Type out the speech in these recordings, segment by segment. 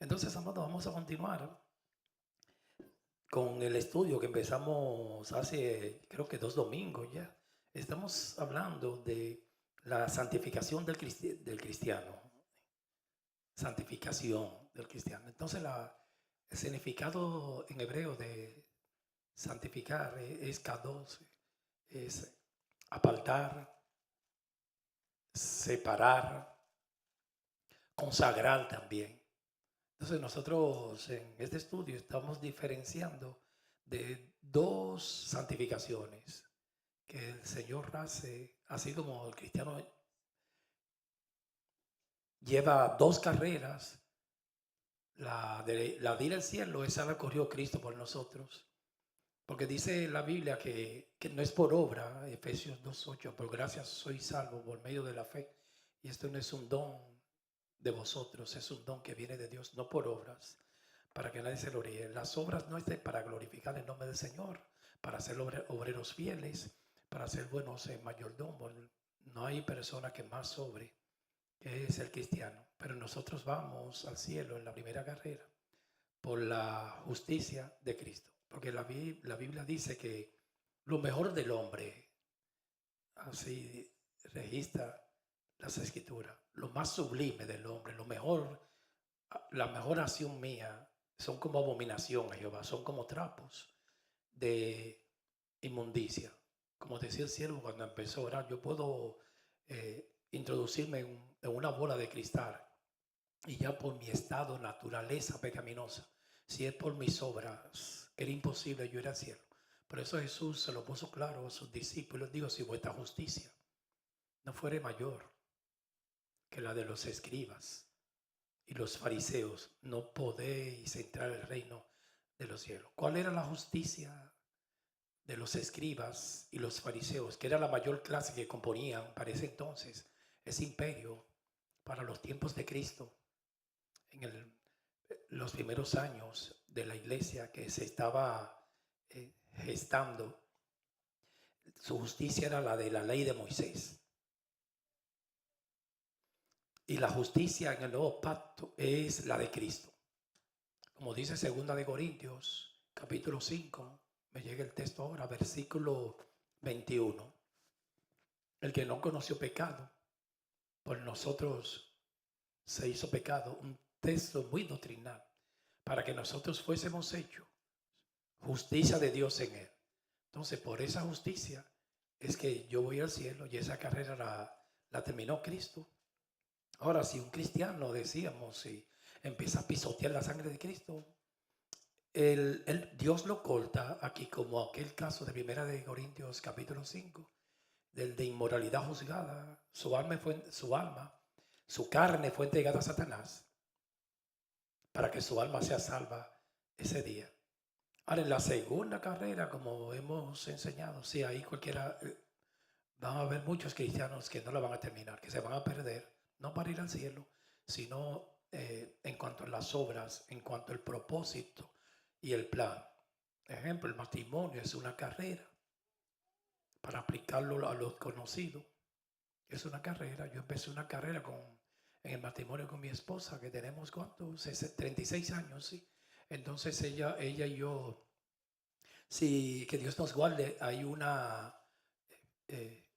Entonces, amados, vamos a continuar con el estudio que empezamos hace, creo que 2 domingos ya. Estamos hablando de la santificación del cristiano. Santificación del cristiano. Entonces, el significado en hebreo de santificar es kadosh, es apartar, separar, consagrar también. Entonces nosotros en este estudio estamos diferenciando de dos santificaciones que el Señor hace, así como el cristiano lleva dos carreras, la de ir al cielo, esa la corrió Cristo por nosotros, porque dice la Biblia que no es por obra, Efesios 2:8, por gracia soy salvo por medio de la fe, y esto no es un don de vosotros, es un don que viene de Dios, no por obras, para que nadie se gloríe. Las obras no es para glorificar el nombre del Señor, para ser obreros fieles, para ser buenos mayordomos. No hay persona que más sobre que es el cristiano, pero nosotros vamos al cielo en la primera carrera por la justicia de Cristo, porque la Biblia dice que lo mejor del hombre, así registra las escrituras, lo más sublime del hombre, lo mejor, la mejor acción mía son como abominación a Jehová, son como trapos de inmundicia. Como decía el siervo cuando empezó a orar, yo puedo introducirme en una bola de cristal y ya por mi estado, naturaleza pecaminosa, si es por mis obras, era imposible yo ir al cielo. Por eso Jesús se lo puso claro a sus discípulos, digo, si vuestra justicia no fuere mayor que la de los escribas y los fariseos, no podéis entrar al reino de los cielos. ¿Cuál era la justicia de los escribas y los fariseos, que era la mayor clase que componían para ese entonces ese imperio para los tiempos de Cristo, en los primeros años de la iglesia que se estaba gestando? Su justicia era la de la ley de Moisés. Y la justicia en el nuevo pacto es la de Cristo. Como dice 2 Corintios, capítulo 5, me llega el texto ahora, versículo 21. El que no conoció pecado, por nosotros se hizo pecado. Un texto muy doctrinal, para que nosotros fuésemos hechos justicia de Dios en él. Entonces, por esa justicia es que yo voy al cielo, y esa carrera la terminó Cristo. Ahora, si un cristiano, decíamos, si empieza a pisotear la sangre de Cristo, Dios lo corta aquí, como aquel caso de 1 capítulo 5, del de inmoralidad juzgada. Su carne fue entregada a Satanás para que su alma sea salva ese día. Ahora, en la segunda carrera, como hemos enseñado, sí, ahí cualquiera, van a haber muchos cristianos que no la van a terminar, que se van a perder, no para ir al cielo, sino en cuanto a las obras, en cuanto al propósito y el plan. Ejemplo, el matrimonio es una carrera. Para aplicarlo a los conocidos, es una carrera. Yo empecé una carrera en el matrimonio con mi esposa, que tenemos, ¿cuántos? 36 años, sí. Entonces ella y yo, sí, que Dios nos guarde, hay un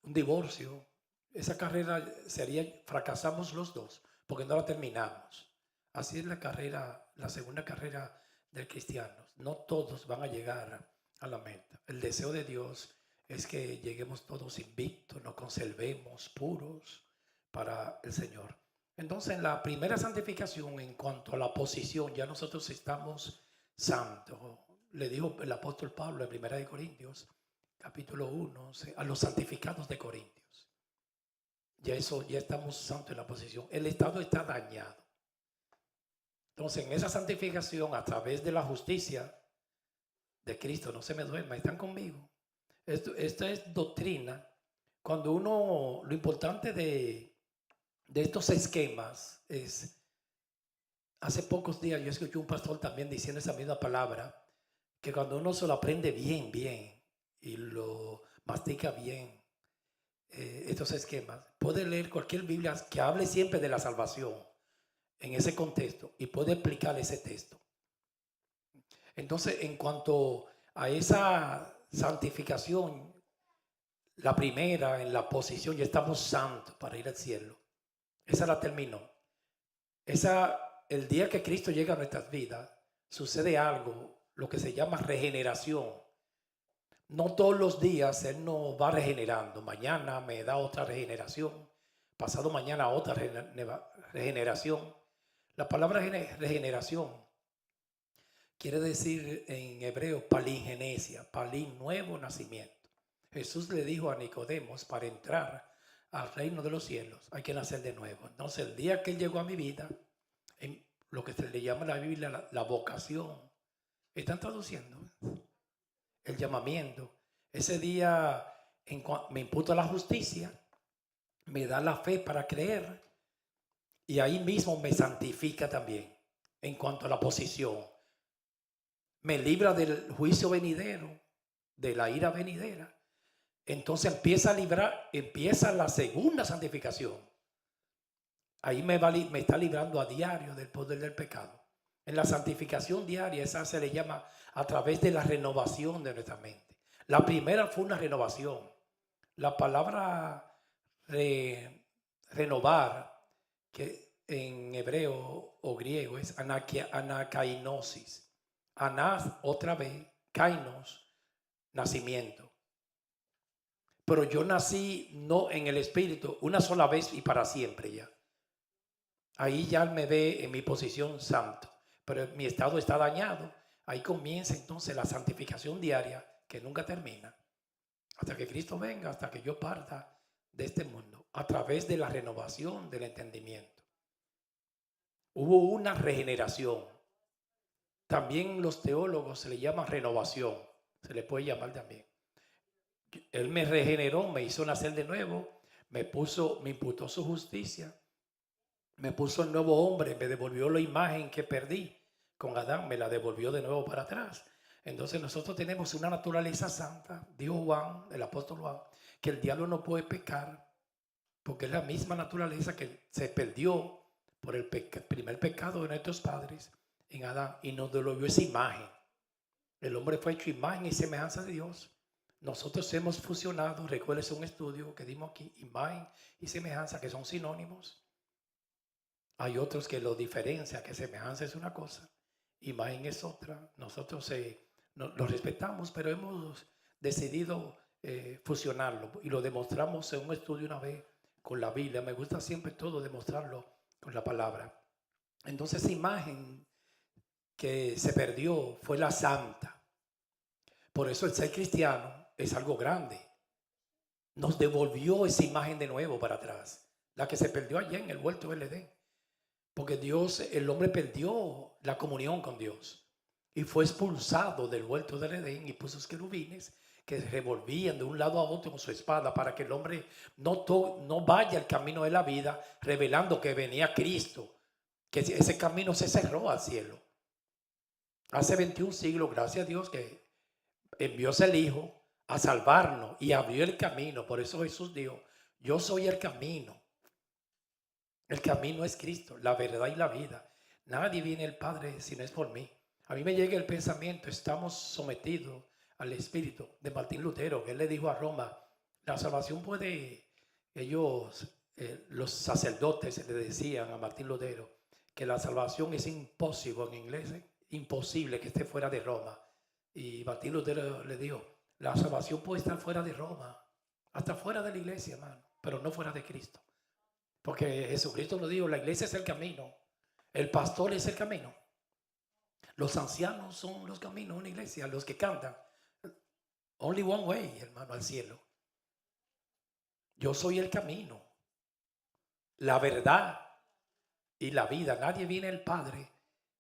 divorcio. Esa carrera fracasamos los dos, porque no la terminamos. Así es la carrera, la segunda carrera del cristiano. No todos van a llegar a la meta. El deseo de Dios es que lleguemos todos invictos, nos conservemos puros para el Señor. Entonces, en la primera santificación, en cuanto a la posición, ya nosotros estamos santos. Le dijo el apóstol Pablo en 1 Corintios, capítulo 1, a los santificados de Corintios. Ya estamos santos en la posición. El estado está dañado. Entonces, en esa santificación, a través de la justicia de Cristo, no se me duerma, están conmigo. Esto es doctrina. Cuando lo importante de estos esquemas es, hace pocos días yo escuché un pastor también diciendo esa misma palabra, que cuando uno se lo aprende bien, y lo mastica bien, estos esquemas, puede leer cualquier Biblia que hable siempre de la salvación. en ese contexto y puedo explicar ese texto. Entonces, en cuanto a esa santificación, la primera en la posición, ya estamos santos para ir al cielo. Esa la terminó. El día que Cristo llega a nuestras vidas, sucede algo, lo que se llama regeneración. No todos los días Él nos va regenerando. Mañana me da otra regeneración, pasado mañana otra regeneración. La palabra regeneración quiere decir en hebreo palingenesia, palín, nuevo nacimiento. Jesús le dijo a Nicodemos, para entrar al reino de los cielos hay que nacer de nuevo. Entonces el día que Él llegó a mi vida, en lo que se le llama en la Biblia la vocación, están traduciendo el llamamiento. Ese día me imputa la justicia, me da la fe para creer y ahí mismo me santifica también en cuanto a la posición. Me libra del juicio venidero, de la ira venidera. Entonces empieza la segunda santificación. Ahí me está librando a diario del poder del pecado. En la santificación diaria, esa se le llama a través de la renovación de nuestra mente. La primera fue una renovación. La palabra renovar, que en hebreo o griego es anakainosis. Anás, otra vez, kainos, nacimiento. Pero yo nací no en el espíritu una sola vez y para siempre ya. Ahí ya me ve en mi posición santo, pero mi estado está dañado. Ahí comienza entonces la santificación diaria que nunca termina. Hasta que Cristo venga, hasta que yo parta de este mundo, a través de la renovación del entendimiento. Hubo una regeneración. También los teólogos se le llama renovación, se le puede llamar también. Él me regeneró, me hizo nacer de nuevo, me imputó su justicia, me puso el nuevo hombre, me devolvió la imagen que perdí con Adán, me la devolvió de nuevo para atrás. Entonces nosotros tenemos una naturaleza santa, dijo Juan, el apóstol Juan, que el diablo no puede pecar, porque es la misma naturaleza que se perdió por el primer pecado de nuestros padres en Adán y nos devolvió esa imagen. El hombre fue hecho imagen y semejanza de Dios. Nosotros hemos fusionado, recuerdes un estudio que dimos aquí, imagen y semejanza, que son sinónimos. Hay otros que lo diferencian, que semejanza es una cosa, imagen es otra. Nosotros lo respetamos, pero hemos decidido fusionarlo y lo demostramos en un estudio una vez con la Biblia. Me gusta siempre todo demostrarlo con la palabra. Entonces esa imagen que se perdió fue la santa. Por eso el ser cristiano es algo grande. Nos devolvió esa imagen de nuevo para atrás, la que se perdió allá en el huerto del Edén. Porque el hombre perdió la comunión con Dios y fue expulsado del huerto del Edén y puso sus querubines que revolvían de un lado a otro con su espada para que el hombre no vaya el camino de la vida, revelando que venía Cristo, que ese camino se cerró al cielo. Hace 21 siglos, gracias a Dios, que envió el Hijo a salvarnos y abrió el camino. Por eso Jesús dijo, yo soy el camino. El camino es Cristo, la verdad y la vida. Nadie viene al Padre si no es por mí. A mí me llega el pensamiento, estamos sometidos al espíritu de Martín Lutero, que él le dijo a Roma, la salvación puede, los sacerdotes le decían a Martín Lutero, que la salvación es imposible, en inglés, imposible que esté fuera de Roma. Y Martín Lutero le dijo, la salvación puede estar fuera de Roma, hasta fuera de la iglesia, hermano, pero no fuera de Cristo. Porque Jesucristo lo dijo, la iglesia es el camino, el pastor es el camino, los ancianos son los caminos, una iglesia, los que cantan. Only one way, hermano, al cielo. Yo soy el camino, la verdad y la vida. Nadie viene al Padre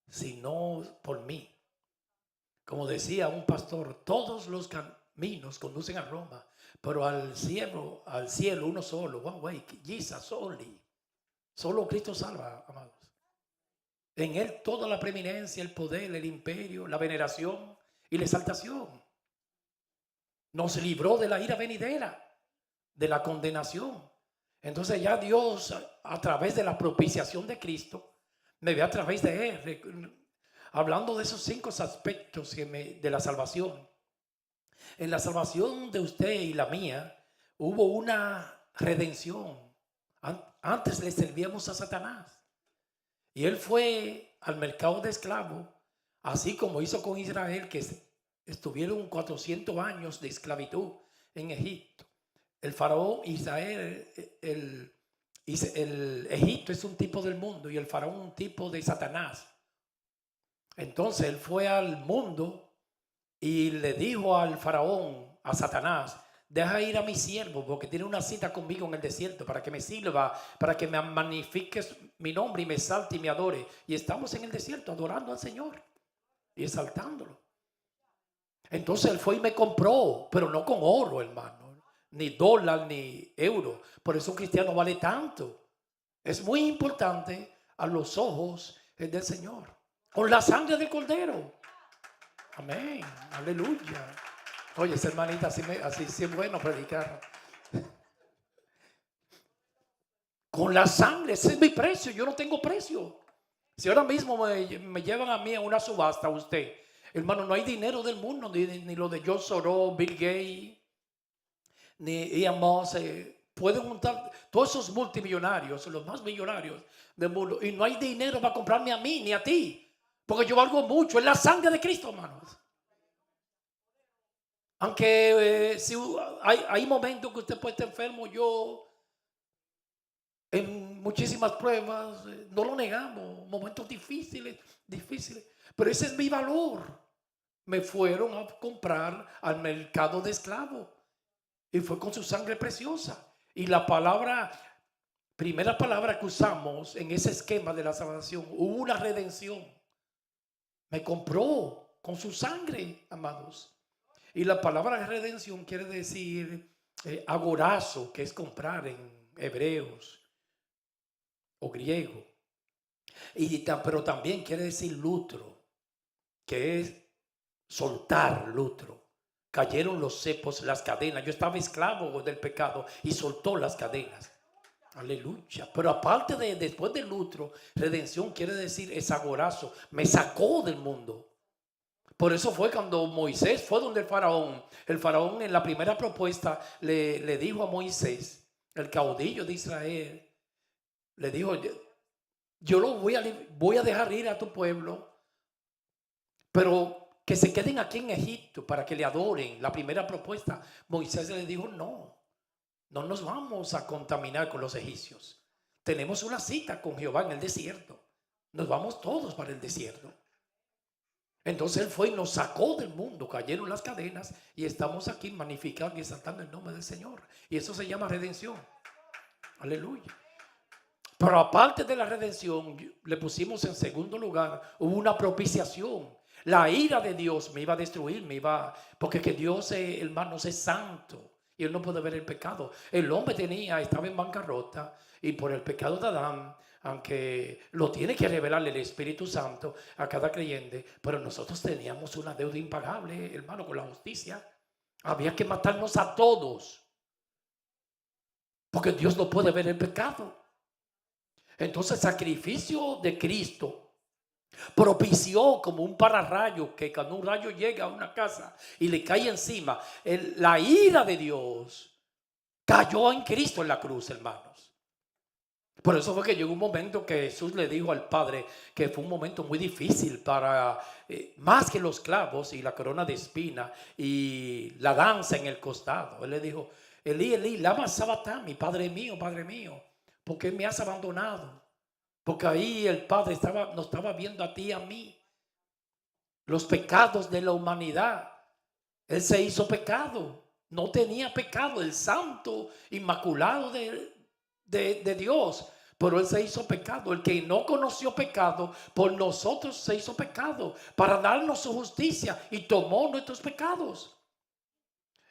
sino por mí. Como decía un pastor, todos los caminos conducen a Roma, pero al cielo uno solo, one way, Jesus only. Solo Cristo salva, amados. En Él toda la preeminencia, el poder, el imperio, la veneración y la exaltación. Nos libró de la ira venidera, de la condenación. Entonces ya Dios, a través de la propiciación de Cristo, me ve a través de Él. Hablando de esos 5 aspectos de la salvación. En la salvación de usted y la mía hubo una redención. Antes le servíamos a Satanás. Y él fue al mercado de esclavos, así como hizo con Israel, que estuvieron 400 años de esclavitud en Egipto. El faraón Israel, el Egipto es un tipo del mundo y el faraón un tipo de Satanás. Entonces él fue al mundo y le dijo al faraón, a Satanás: deja ir a mi siervo porque tiene una cita conmigo en el desierto para que me sirva, para que me magnifiques mi nombre y me salte y me adore. Y estamos en el desierto adorando al Señor y exaltándolo. Entonces él fue y me compró, pero no con oro, hermano, ni dólar, ni euro. Por eso un cristiano vale tanto. Es muy importante a los ojos del Señor. Con la sangre del Cordero. Amén, aleluya. Oye, esa hermanita así sí es bueno predicar. Con la sangre, ese es mi precio, yo no tengo precio. Si ahora mismo me llevan a mí a una subasta, usted, hermano, no hay dinero del mundo, ni lo de George Soros, Bill Gates, ni Ian Moss, pueden juntar todos esos multimillonarios, los más millonarios del mundo, y no hay dinero para comprarme a mí ni a ti. Porque yo valgo mucho, es la sangre de Cristo, hermanos. Aunque si hay momentos que usted puede estar enfermo, yo en muchísimas pruebas, no lo negamos, momentos difíciles, pero ese es mi valor. Me fueron a comprar al mercado de esclavos y fue con su sangre preciosa. Y la primera palabra que usamos en ese esquema de la salvación, hubo una redención. Me compró con su sangre, amados. Y la palabra redención quiere decir agorazo, que es comprar en hebreos o griego. Pero también quiere decir lutro, que es soltar lutro. Cayeron los cepos, las cadenas. Yo estaba esclavo del pecado y soltó las cadenas. Aleluya. Pero aparte de después del lutro, redención quiere decir es agorazo. Me sacó del mundo. Por eso fue cuando Moisés fue donde el faraón en la primera propuesta le dijo a Moisés, el caudillo de Israel, le dijo: yo lo voy a dejar ir a tu pueblo, pero que se queden aquí en Egipto para que le adoren. La primera propuesta, Moisés le dijo: no nos vamos a contaminar con los egipcios. Tenemos una cita con Jehová en el desierto. Nos vamos todos para el desierto. Entonces él fue y nos sacó del mundo, cayeron las cadenas y estamos aquí magnificando y exaltando el nombre del Señor. Y eso se llama redención. Aleluya. Pero aparte de la redención, le pusimos en segundo lugar, hubo una propiciación. La ira de Dios me iba a destruir, porque que Dios, hermanos, es santo y él no puede ver el pecado. El hombre estaba en bancarrota y por el pecado de Adán, aunque lo tiene que revelarle el Espíritu Santo a cada creyente, pero nosotros teníamos una deuda impagable, hermano, con la justicia. Había que matarnos a todos, porque Dios no puede ver el pecado. Entonces el sacrificio de Cristo propició como un pararrayo, que cuando un rayo llega a una casa y le cae encima, la ira de Dios cayó en Cristo en la cruz, hermanos. Por eso fue que llegó un momento que Jesús le dijo al Padre que fue un momento muy difícil para, más que los clavos y la corona de espina y la danza en el costado. Él le dijo: Elí, Elí, lama sabactani, Padre mío, ¿por qué me has abandonado? Porque ahí el Padre nos estaba viendo a ti y a mí. Los pecados de la humanidad. Él se hizo pecado. No tenía pecado, el santo, inmaculado de Dios. Pero él se hizo pecado. El que no conoció pecado, por nosotros se hizo pecado, para darnos su justicia, y tomó nuestros pecados.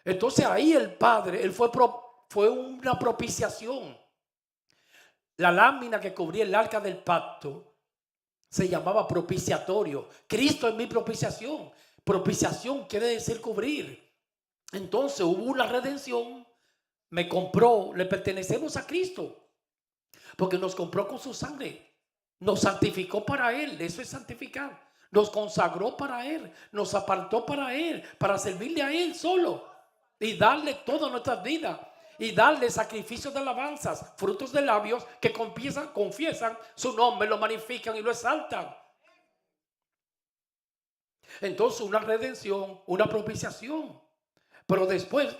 Entonces ahí el Padre, él fue una propiciación. La lámina que cubría el arca del pacto se llamaba propiciatorio. Cristo es mi propiciación. Propiciación quiere decir cubrir. Entonces hubo una redención. Me compró, le pertenecemos a Cristo, porque nos compró con su sangre. Nos santificó para Él, eso es santificar. Nos consagró para Él, nos apartó para Él, para servirle a Él solo y darle toda nuestra vida y darle sacrificios de alabanzas, frutos de labios que confiesan su nombre, lo magnifican y lo exaltan. Entonces una redención, una propiciación. Pero después,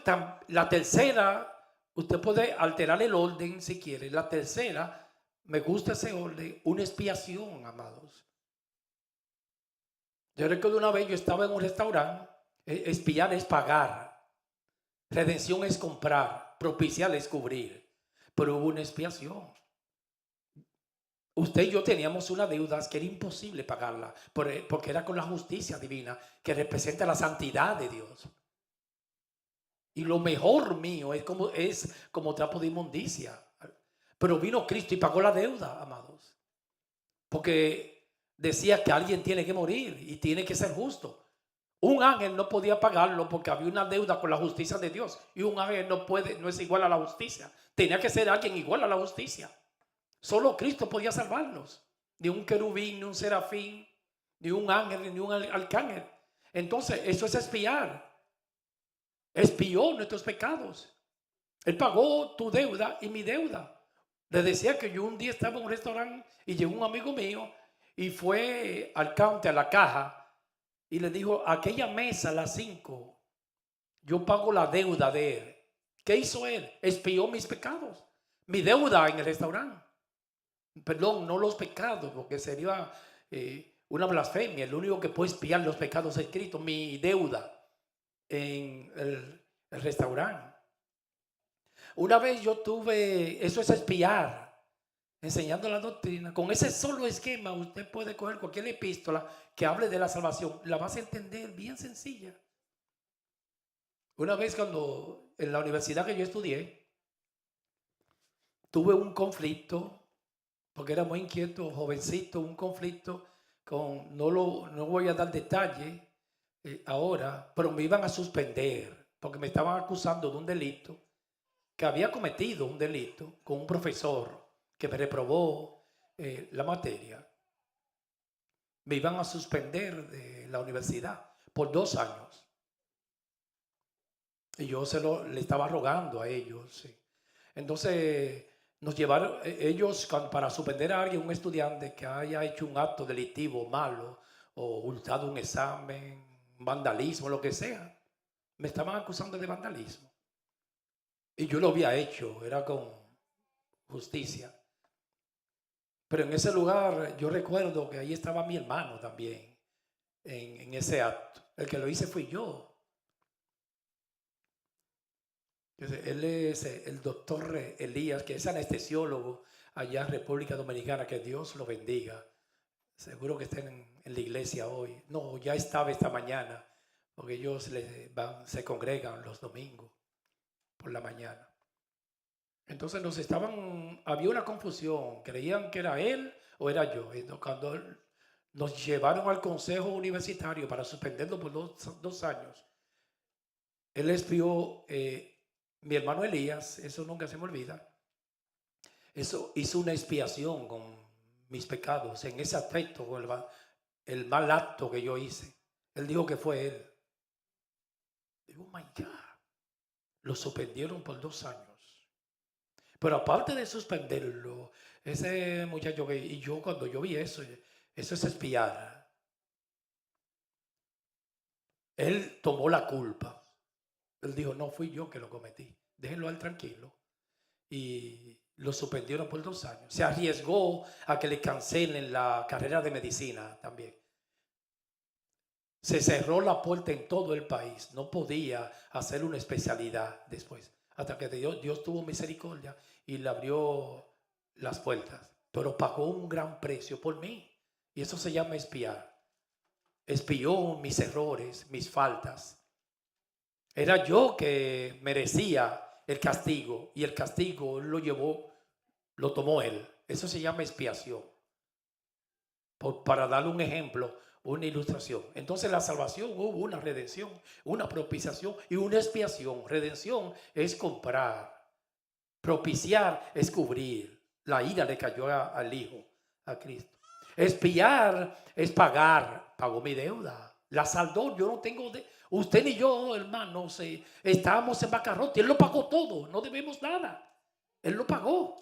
la tercera, usted puede alterar el orden si quiere. La tercera, me gusta ese orden, una expiación, amados. Yo recuerdo una vez, yo estaba en un restaurante, expiar es pagar, redención es comprar, propiciar es cubrir. Pero hubo una expiación. Usted y yo teníamos una deuda que era imposible pagarla, porque era con la justicia divina, que representa la santidad de Dios. Y lo mejor mío es como trapo de inmundicia. Pero vino Cristo y pagó la deuda, amados. Porque decía que alguien tiene que morir y tiene que ser justo. Un ángel no podía pagarlo porque había una deuda con la justicia de Dios. Y un ángel no es igual a la justicia. Tenía que ser alguien igual a la justicia. Solo Cristo podía salvarnos. Ni un querubín, ni un serafín, ni un ángel, ni un arcángel. Entonces, eso es expiar. Expió nuestros pecados. Él pagó tu deuda y mi deuda. Le decía que yo un día estaba en un restaurante y llegó un amigo mío y fue al counter, a la caja, y le dijo: aquella mesa a las 5, yo pago la deuda de él. ¿Qué hizo él? Expió mis pecados, mi deuda en el restaurante. Perdón, no los pecados, porque sería una blasfemia. El único que puede expiar los pecados es Cristo. Mi deuda en el restaurante. Una vez yo tuve, eso es expiar, enseñando la doctrina. Con ese solo esquema usted puede coger cualquier epístola que hable de la salvación. La vas a entender bien sencilla. Una vez cuando en la universidad que yo estudié, tuve un conflicto, porque era muy inquieto, jovencito, un conflicto con, no voy a dar detalle ahora, pero me iban a suspender, porque me estaban acusando de un delito, que había cometido un delito con un profesor que me reprobó la materia. Me iban a suspender de la universidad por 2 años. Y yo le estaba rogando a ellos. Sí. Entonces nos llevaron, ellos para suspender a alguien, un estudiante que haya hecho un acto delictivo malo o hurtado un examen, vandalismo, lo que sea. Me estaban acusando de vandalismo. Y yo lo había hecho, era con justicia. Pero en ese lugar yo recuerdo que ahí estaba mi hermano también, en ese acto. El que lo hice fui yo. Él es el doctor Elías, que es anestesiólogo allá en República Dominicana. Que Dios lo bendiga. Seguro que estén en la iglesia hoy. No, ya estaba esta mañana, porque ellos se congregan los domingos por la mañana. Entonces había una confusión, creían que era él o era yo. Entonces, cuando nos llevaron al consejo universitario para suspenderlo por 2 años, él expió, mi hermano Elías, eso nunca se me olvida, eso hizo una expiación con mis pecados en ese aspecto, el mal acto que yo hice. Él dijo que fue él. Digo, oh my God, lo suspendieron por 2 años. Pero aparte de suspenderlo, ese muchacho y yo, cuando yo vi eso es expiar. Él tomó la culpa. Él dijo: no fui yo que lo cometí, déjenlo a él tranquilo. Y lo suspendieron por 2 años. Se arriesgó a que le cancelen la carrera de medicina también. Se cerró la puerta en todo el país. No podía hacer una especialidad después. Hasta que Dios tuvo misericordia y le abrió las puertas. Pero pagó un gran precio por mí. Y eso se llama expiar. Expió mis errores, mis faltas. Era yo que merecía el castigo. Y el castigo lo tomó él. Eso se llama expiación. Para darle un ejemplo, una ilustración. Entonces la salvación, hubo una redención, una propiciación y una expiación. Redención es comprar. Propiciar es cubrir. La ira le cayó al hijo, a Cristo. Expiar es pagar. Pagó mi deuda. La saldó. Yo no tengo usted ni yo, hermanos, estábamos en bancarrota. Él lo pagó todo. No debemos nada. Él lo pagó.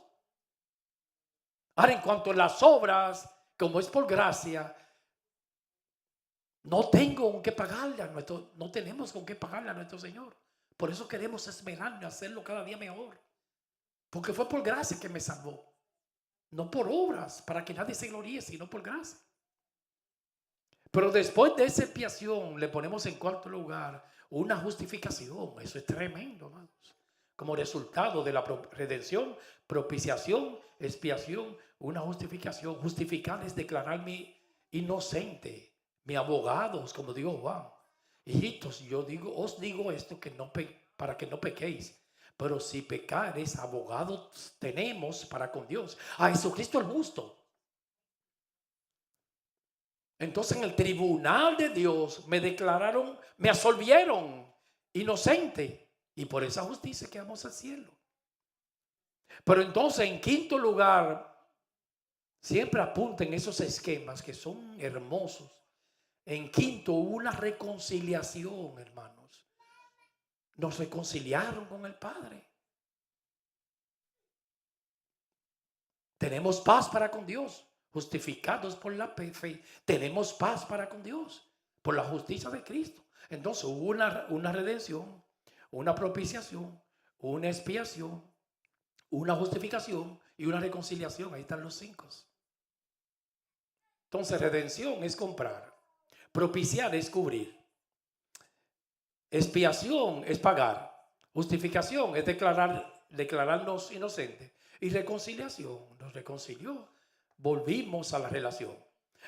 Ahora, en cuanto a las obras, como es por gracia, no tengo con qué pagarle a nuestro, no tenemos con qué pagarle a nuestro Señor. Por eso queremos esmerarnos, hacerlo cada día mejor. Porque fue por gracia que me salvó. No por obras, para que nadie se gloríe, sino por gracia. Pero después de esa expiación, le ponemos en cuarto lugar una justificación. Eso es tremendo, hermanos. Como resultado de la redención, propiciación, expiación, una justificación. Justificar es declararme inocente. Mi abogados, como dijo Juan, hijitos, os digo esto que no para que no pequéis. Pero si pecares, abogados tenemos para con Dios, a Jesucristo el justo. Entonces en el tribunal de Dios me declararon, me absolvieron inocente, y por esa justicia que vamos al cielo. Pero entonces, en quinto lugar, siempre apunten esos esquemas que son hermosos. En quinto, una reconciliación, hermanos. Nos reconciliaron con el Padre. Tenemos paz para con Dios, justificados por la fe. Tenemos paz para con Dios por la justicia de Cristo. Entonces hubo una redención, una propiciación, una expiación, una justificación y una reconciliación. Ahí están los 5. Entonces, redención es comprar, propiciar es cubrir, expiación es pagar, justificación es declararnos inocentes, y reconciliación nos reconcilió, volvimos a la relación.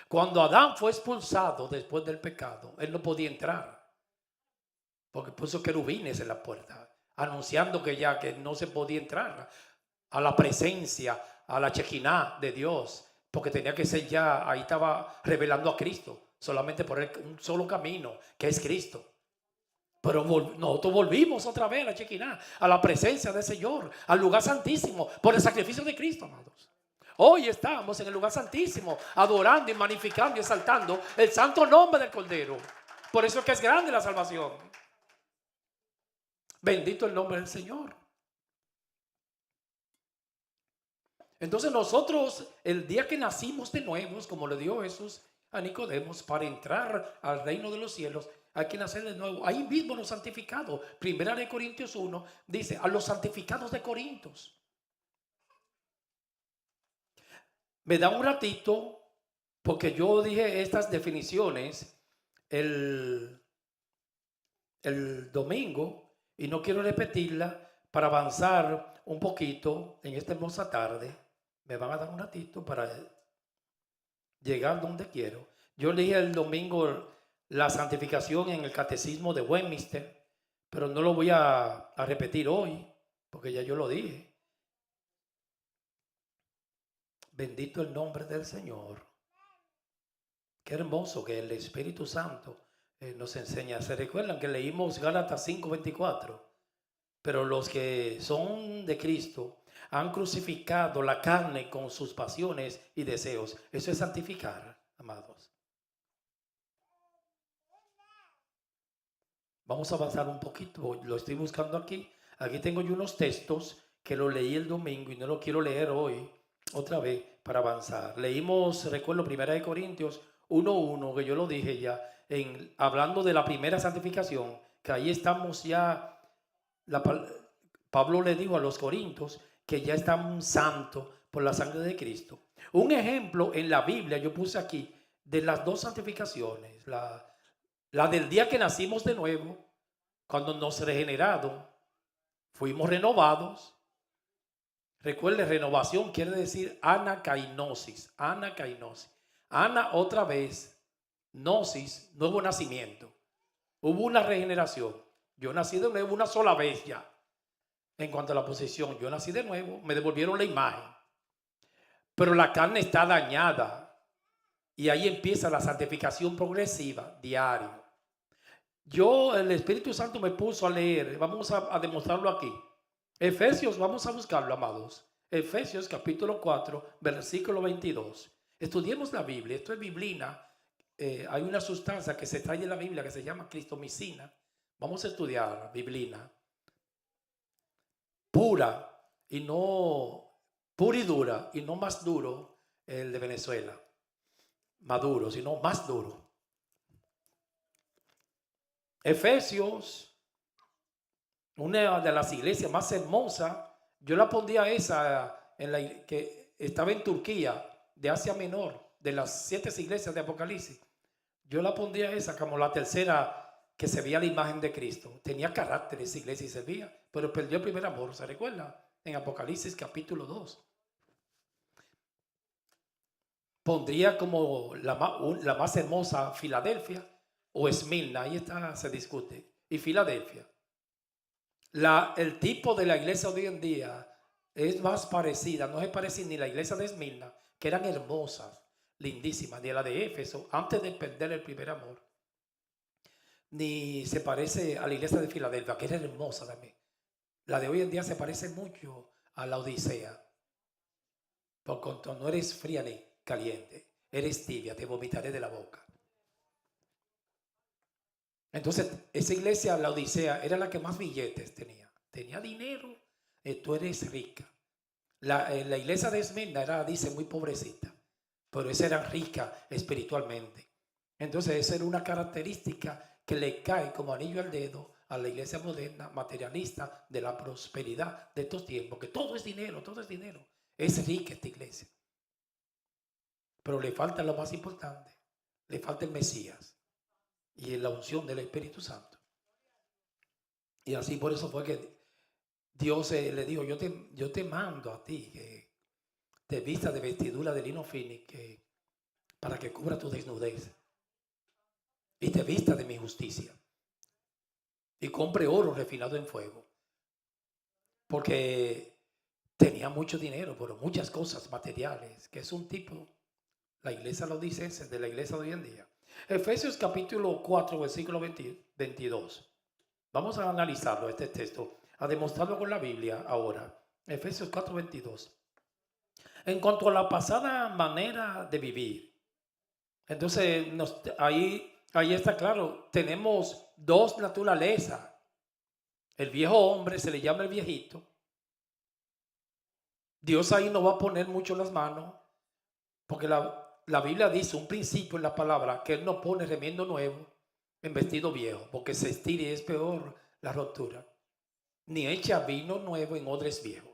Cuando Adán fue expulsado después del pecado, él no podía entrar porque puso querubines en la puerta, anunciando que no se podía entrar a la presencia, a la Shekinah de Dios, porque tenía que ser ya, ahí estaba revelando a Cristo, solamente por un solo camino, que es Cristo. Pero nosotros volvimos otra vez a la Shekinah, a la presencia del Señor, al lugar santísimo, por el sacrificio de Cristo, amados. Hoy estamos en el lugar santísimo, adorando y magnificando y exaltando el santo nombre del Cordero. Por eso es que es grande la salvación. Bendito el nombre del Señor. Entonces nosotros, el día que nacimos de nuevo, como le dio Jesús a Nicodemos, para entrar al reino de los cielos, hay que nacer de nuevo. Ahí mismo los santificados. Primera de Corintios 1 dice, a los santificados de Corintios. Me da un ratito, porque yo dije estas definiciones el domingo, y no quiero repetirla para avanzar un poquito en esta hermosa tarde. Me van a dar un ratito para llegar donde quiero. Yo dije el domingo la santificación en el catecismo de Westminster, pero no lo voy a repetir hoy, porque ya yo lo dije. Bendito el nombre del Señor. Qué hermoso que el Espíritu Santo nos enseña. ¿Se recuerdan que leímos Gálatas 5:24? Pero los que son de Cristo han crucificado la carne con sus pasiones y deseos. Eso es santificar, amados. Vamos a avanzar un poquito. Lo estoy buscando aquí. Aquí tengo yo unos textos que lo leí el domingo y no lo quiero leer hoy otra vez para avanzar. Leímos, recuerdo, 1 Corintios 1:1, que yo lo dije ya, hablando de la primera santificación, que ahí estamos ya. Pablo le dijo a los corintios que ya estamos santos por la sangre de Cristo. Un ejemplo en la Biblia, yo puse aquí, de las dos santificaciones, la del día que nacimos de nuevo, cuando nos regeneraron, fuimos renovados. Recuerde, renovación quiere decir anakainosis. Ana otra vez, gnosis, nuevo nacimiento. Hubo una regeneración. Yo nací de nuevo una sola vez ya. En cuanto a la posición, yo nací de nuevo, me devolvieron la imagen. Pero la carne está dañada. Y ahí empieza la santificación progresiva, diario. El Espíritu Santo me puso a leer, vamos a demostrarlo aquí. Efesios, vamos a buscarlo, amados. Efesios capítulo 4, versículo 22. Estudiemos la Biblia. Esto es biblina. Hay una sustancia que se extrae de la Biblia que se llama cristomicina. Vamos a estudiar biblina. Pura y no pura y dura, y no más duro el de Venezuela. Maduro, sino más duro. Efesios, una de las iglesias más hermosas, yo la pondría esa en la que estaba en Turquía, de Asia Menor, de las 7 iglesias de Apocalipsis. Yo la pondría esa como la tercera que se veía la imagen de Cristo. Tenía carácter esa iglesia y servía, pero perdió el primer amor, ¿se recuerda? En Apocalipsis capítulo 2. Pondría como la más hermosa Filadelfia o Esmirna, ahí está, se discute. Y Filadelfia. El tipo de la iglesia de hoy en día es más parecida, no se parece ni la iglesia de Esmirna, que eran hermosas, lindísimas, ni a la de Éfeso, antes de perder el primer amor, ni se parece a la iglesia de Filadelfia, que era hermosa también. La de hoy en día se parece mucho a la Odisea, por cuanto no eres fría ni caliente, eres tibia, te vomitaré de la boca. Entonces, esa iglesia, la Odisea, era la que más billetes tenía. Tenía dinero, tú eres rica. La iglesia de Esmirna era, dice, muy pobrecita, pero esa era rica espiritualmente. Entonces, esa era una característica que le cae como anillo al dedo a la iglesia moderna, materialista, de la prosperidad de estos tiempos, que todo es dinero, todo es dinero. Es rica esta iglesia. Pero le falta lo más importante, le falta el Mesías y la unción del Espíritu Santo. Y así por eso fue que Dios le dijo, yo te mando a ti que te vista de vestidura de lino fino para que cubra tu desnudez y te vista de mi justicia y compre oro refinado en fuego, porque tenía mucho dinero, pero muchas cosas materiales, que es un tipo, la iglesia lo dice, es de la iglesia de hoy en día. Efesios capítulo 4, versículo 22. Vamos a analizarlo, este texto, a demostrarlo con la Biblia ahora. Efesios 4, 22. En cuanto a la pasada manera de vivir, entonces ahí está claro, tenemos dos naturalezas. El viejo hombre se le llama el viejito. Dios ahí no va a poner mucho las manos, porque la Biblia dice un principio en la palabra, que Él no pone remiendo nuevo en vestido viejo, porque se estira y es peor la rotura. Ni echa vino nuevo en odres viejos.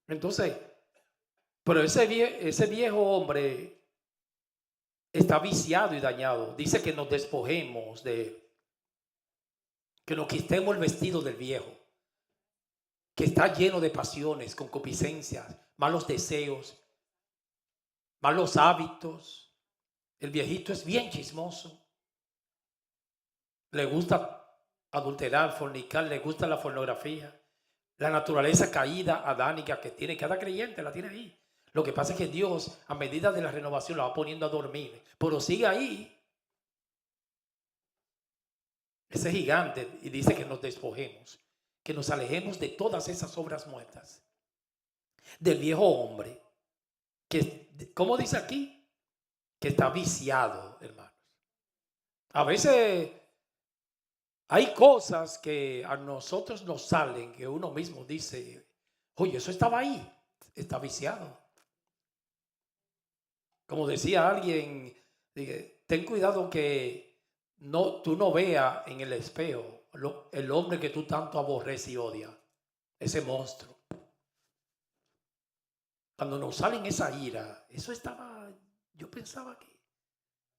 Entonces, pero ese viejo hombre está viciado y dañado. Dice que nos despojemos que nos quitemos el vestido del viejo, que está lleno de pasiones, concupiscencias, malos deseos, malos hábitos. El viejito es bien chismoso. Le gusta adulterar, fornicar, le gusta la pornografía. La naturaleza caída, adánica que tiene cada creyente, la tiene ahí. Lo que pasa es que Dios, a medida de la renovación, la va poniendo a dormir. Pero sigue ahí ese gigante y dice que nos despojemos, que nos alejemos de todas esas obras muertas, del viejo hombre, que, ¿cómo dice aquí? Que está viciado, hermanos. A veces hay cosas que a nosotros nos salen, que uno mismo dice, oye, eso estaba ahí, está viciado. Como decía alguien, ten cuidado que tú no veas en el espejo el hombre que tú tanto aborreces y odias, ese monstruo. Cuando nos salen esa ira, eso estaba, yo pensaba que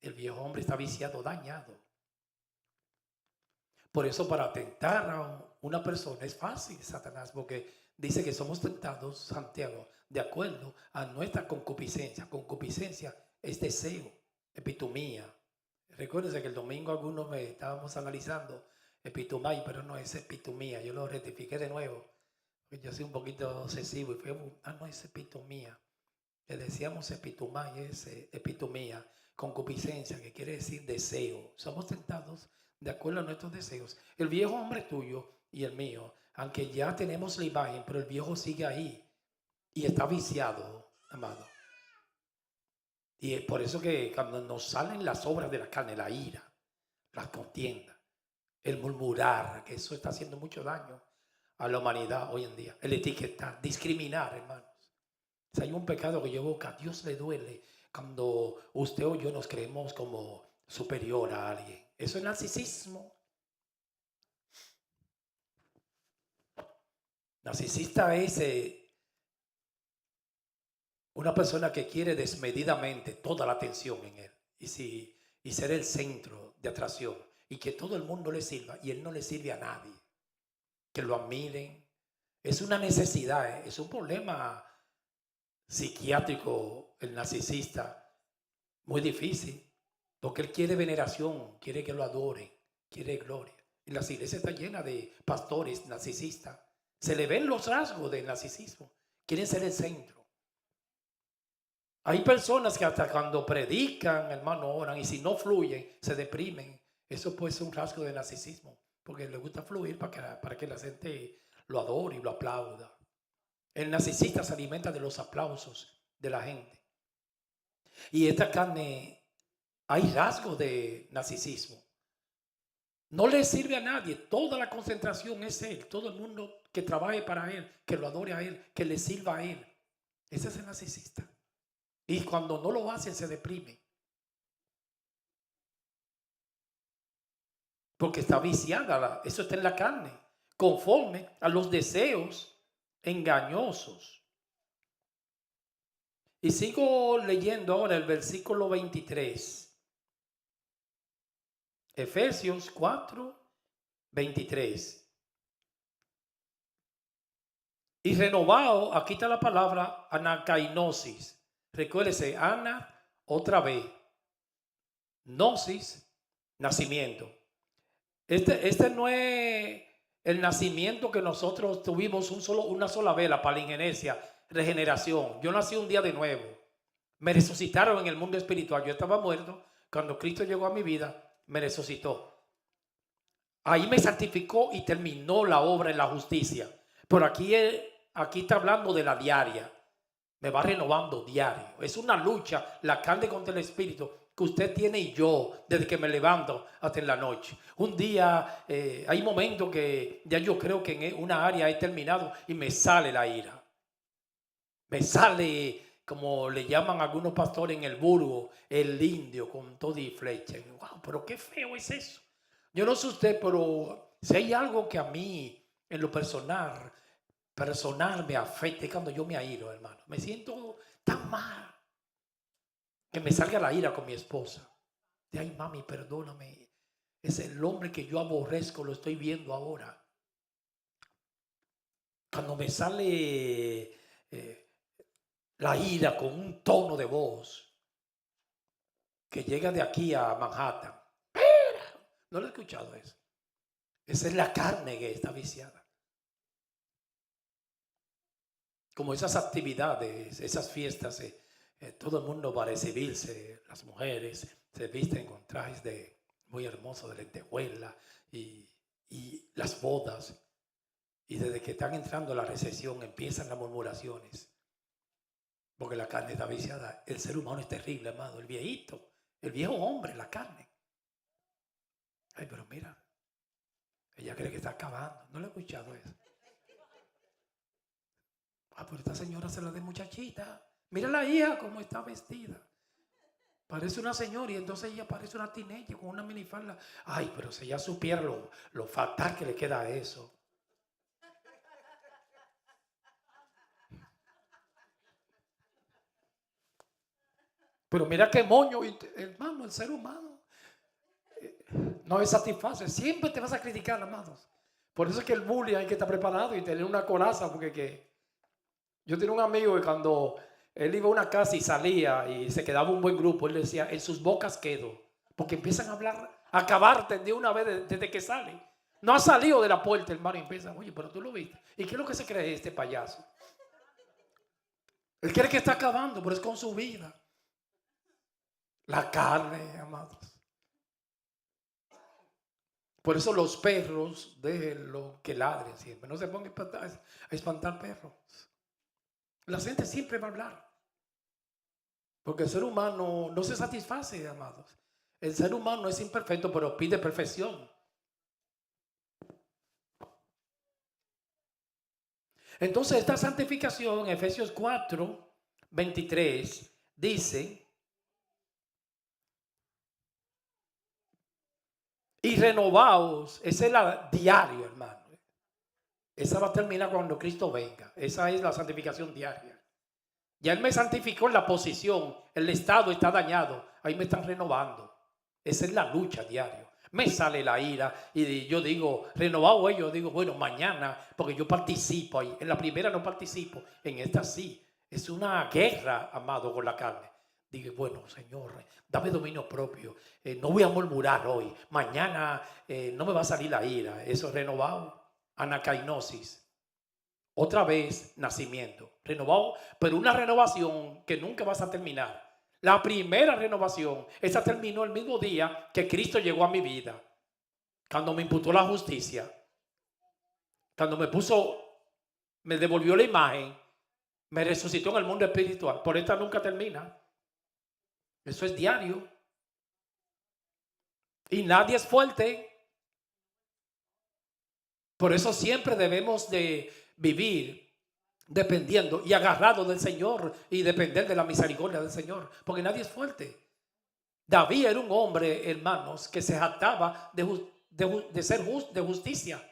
el viejo hombre está viciado, dañado. Por eso para tentar a una persona es fácil, Satanás, porque dice que somos tentados, Santiago, de acuerdo a nuestra concupiscencia. Concupiscencia es deseo, epitomía. Recuérdense que el domingo algunos me estábamos analizando epitomía, pero no es epitomía. Yo lo rectifiqué de nuevo. Yo soy un poquito obsesivo y fui no es epitomía. Le decíamos epitomía, es epitomía, concupiscencia, que quiere decir deseo. Somos tentados de acuerdo a nuestros deseos. El viejo hombre tuyo y el mío, aunque ya tenemos la imagen, pero el viejo sigue ahí y está viciado, amado. Y es por eso que cuando nos salen las obras de la carne, la ira, las contiendas, el murmurar, que eso está haciendo mucho daño a la humanidad hoy en día. El etiquetar, discriminar, hermanos. Si hay un pecado que yo veo que a Dios le duele cuando usted o yo nos creemos como superior a alguien. Eso es narcisismo. Narcisista es una persona que quiere desmedidamente toda la atención en él y ser el centro de atracción y que todo el mundo le sirva y él no le sirve a nadie. Que lo admiren. Es una necesidad, es un problema psiquiátrico el narcisista muy difícil porque él quiere veneración, quiere que lo adoren, quiere gloria. Y la iglesia está llena de pastores narcisistas. Se le ven los rasgos del narcisismo. Quieren ser el centro. Hay personas que hasta cuando predican, hermano, oran y si no fluyen, se deprimen. Eso puede ser un rasgo de narcisismo, porque le gusta fluir para que la gente lo adore y lo aplauda. El narcisista se alimenta de los aplausos de la gente. Y esta carne, hay rasgos de narcisismo. No le sirve a nadie. Toda la concentración es él. Todo el mundo que trabaje para él, que lo adore a él, que le sirva a él. Ese es el narcisista. Y cuando no lo hacen se deprime. Porque está viciada, eso está en la carne, conforme a los deseos engañosos. Y sigo leyendo ahora el versículo 23. Efesios 4, 23. Y renovado, aquí está la palabra anakainosis. Recuérdese, ana, otra vez. Gnosis, nacimiento. Este no es el nacimiento que nosotros tuvimos una sola vela para la ingeniencia, regeneración. Yo nací un día de nuevo. Me resucitaron en el mundo espiritual. Yo estaba muerto. Cuando Cristo llegó a mi vida, me resucitó. Ahí me santificó y terminó la obra en la justicia. Pero aquí está hablando de la diaria. Me va renovando diario. Es una lucha, la carne contra el espíritu, que usted tiene y yo, desde que me levanto hasta en la noche. Un día, hay momentos que ya yo creo que en una área he terminado y me sale la ira. Me sale, como le llaman algunos pastores en el burgo, el indio con todo y flecha. Wow, pero qué feo es eso. Yo no sé usted, pero si hay algo que a mí, en lo personal me afecta es cuando yo me airo, hermano. Me siento tan mal que me salga la ira con mi esposa. De ay, mami, perdóname. Es el hombre que yo aborrezco, lo estoy viendo ahora. Cuando me sale la ira con un tono de voz que llega de aquí a Manhattan. ¿No lo he escuchado eso? Esa es la carne que está viciada. Como esas actividades, esas fiestas, todo el mundo va a recibirse, las mujeres se visten con trajes muy hermosos de lentejuela y las bodas. Y desde que están entrando a la recesión empiezan las murmuraciones. Porque la carne está viciada. El ser humano es terrible, amado. El viejito, el viejo hombre, la carne. Ay, pero mira, ella cree que está acabando. No le he escuchado eso. Ah, pero esta señora se la de muchachita. Mira la hija cómo está vestida. Parece una señora y entonces ella parece una teenager con una minifalda. Ay, pero si ella supiera lo fatal que le queda a eso. Pero mira qué moño, hermano, el ser humano no es satisface. Siempre te vas a criticar, amados. Por eso es que el bullying hay que estar preparado y tener una coraza, porque yo tenía un amigo que cuando él iba a una casa y salía y se quedaba un buen grupo, él decía, en sus bocas quedo, porque empiezan a hablar, a acabarte de una vez desde que sale. No ha salido de la puerta, hermano, y empieza, oye, pero tú lo viste. ¿Y qué es lo que se cree este payaso? Él cree que está acabando, pero es con su vida. La carne, amados. Por eso los perros, déjenlo que ladren siempre. No se pongan a espantar perros. La gente siempre va a hablar. Porque el ser humano no se satisface, amados. El ser humano es imperfecto, pero pide perfección. Entonces, esta santificación, Efesios 4:23, dice: y renovaos. Esa es la diaria, hermano. Esa va a terminar cuando Cristo venga. Esa es la santificación diaria. Ya Él me santificó en la posición, el estado está dañado, ahí me están renovando. Esa es la lucha diaria. Me sale la ira y yo digo, renovado ellos, digo, bueno, mañana, porque yo participo ahí. En la primera no participo, en esta sí. Es una guerra, amado, con la carne. Digo, bueno, Señor, dame dominio propio. No voy a murmurar hoy. Mañana no me va a salir la ira. Eso es renovado. Anacainosis. Otra vez, nacimiento, renovado, pero una renovación que nunca vas a terminar. La primera renovación, esa terminó el mismo día que Cristo llegó a mi vida, cuando me imputó la justicia, cuando me devolvió la imagen, me resucitó en el mundo espiritual. Por esta nunca termina. Eso es diario. Y nadie es fuerte. Por eso siempre debemos de vivir dependiendo y agarrado del Señor y depender de la misericordia del Señor, porque nadie es fuerte. David era un hombre, hermanos, que se jactaba de ser de justicia,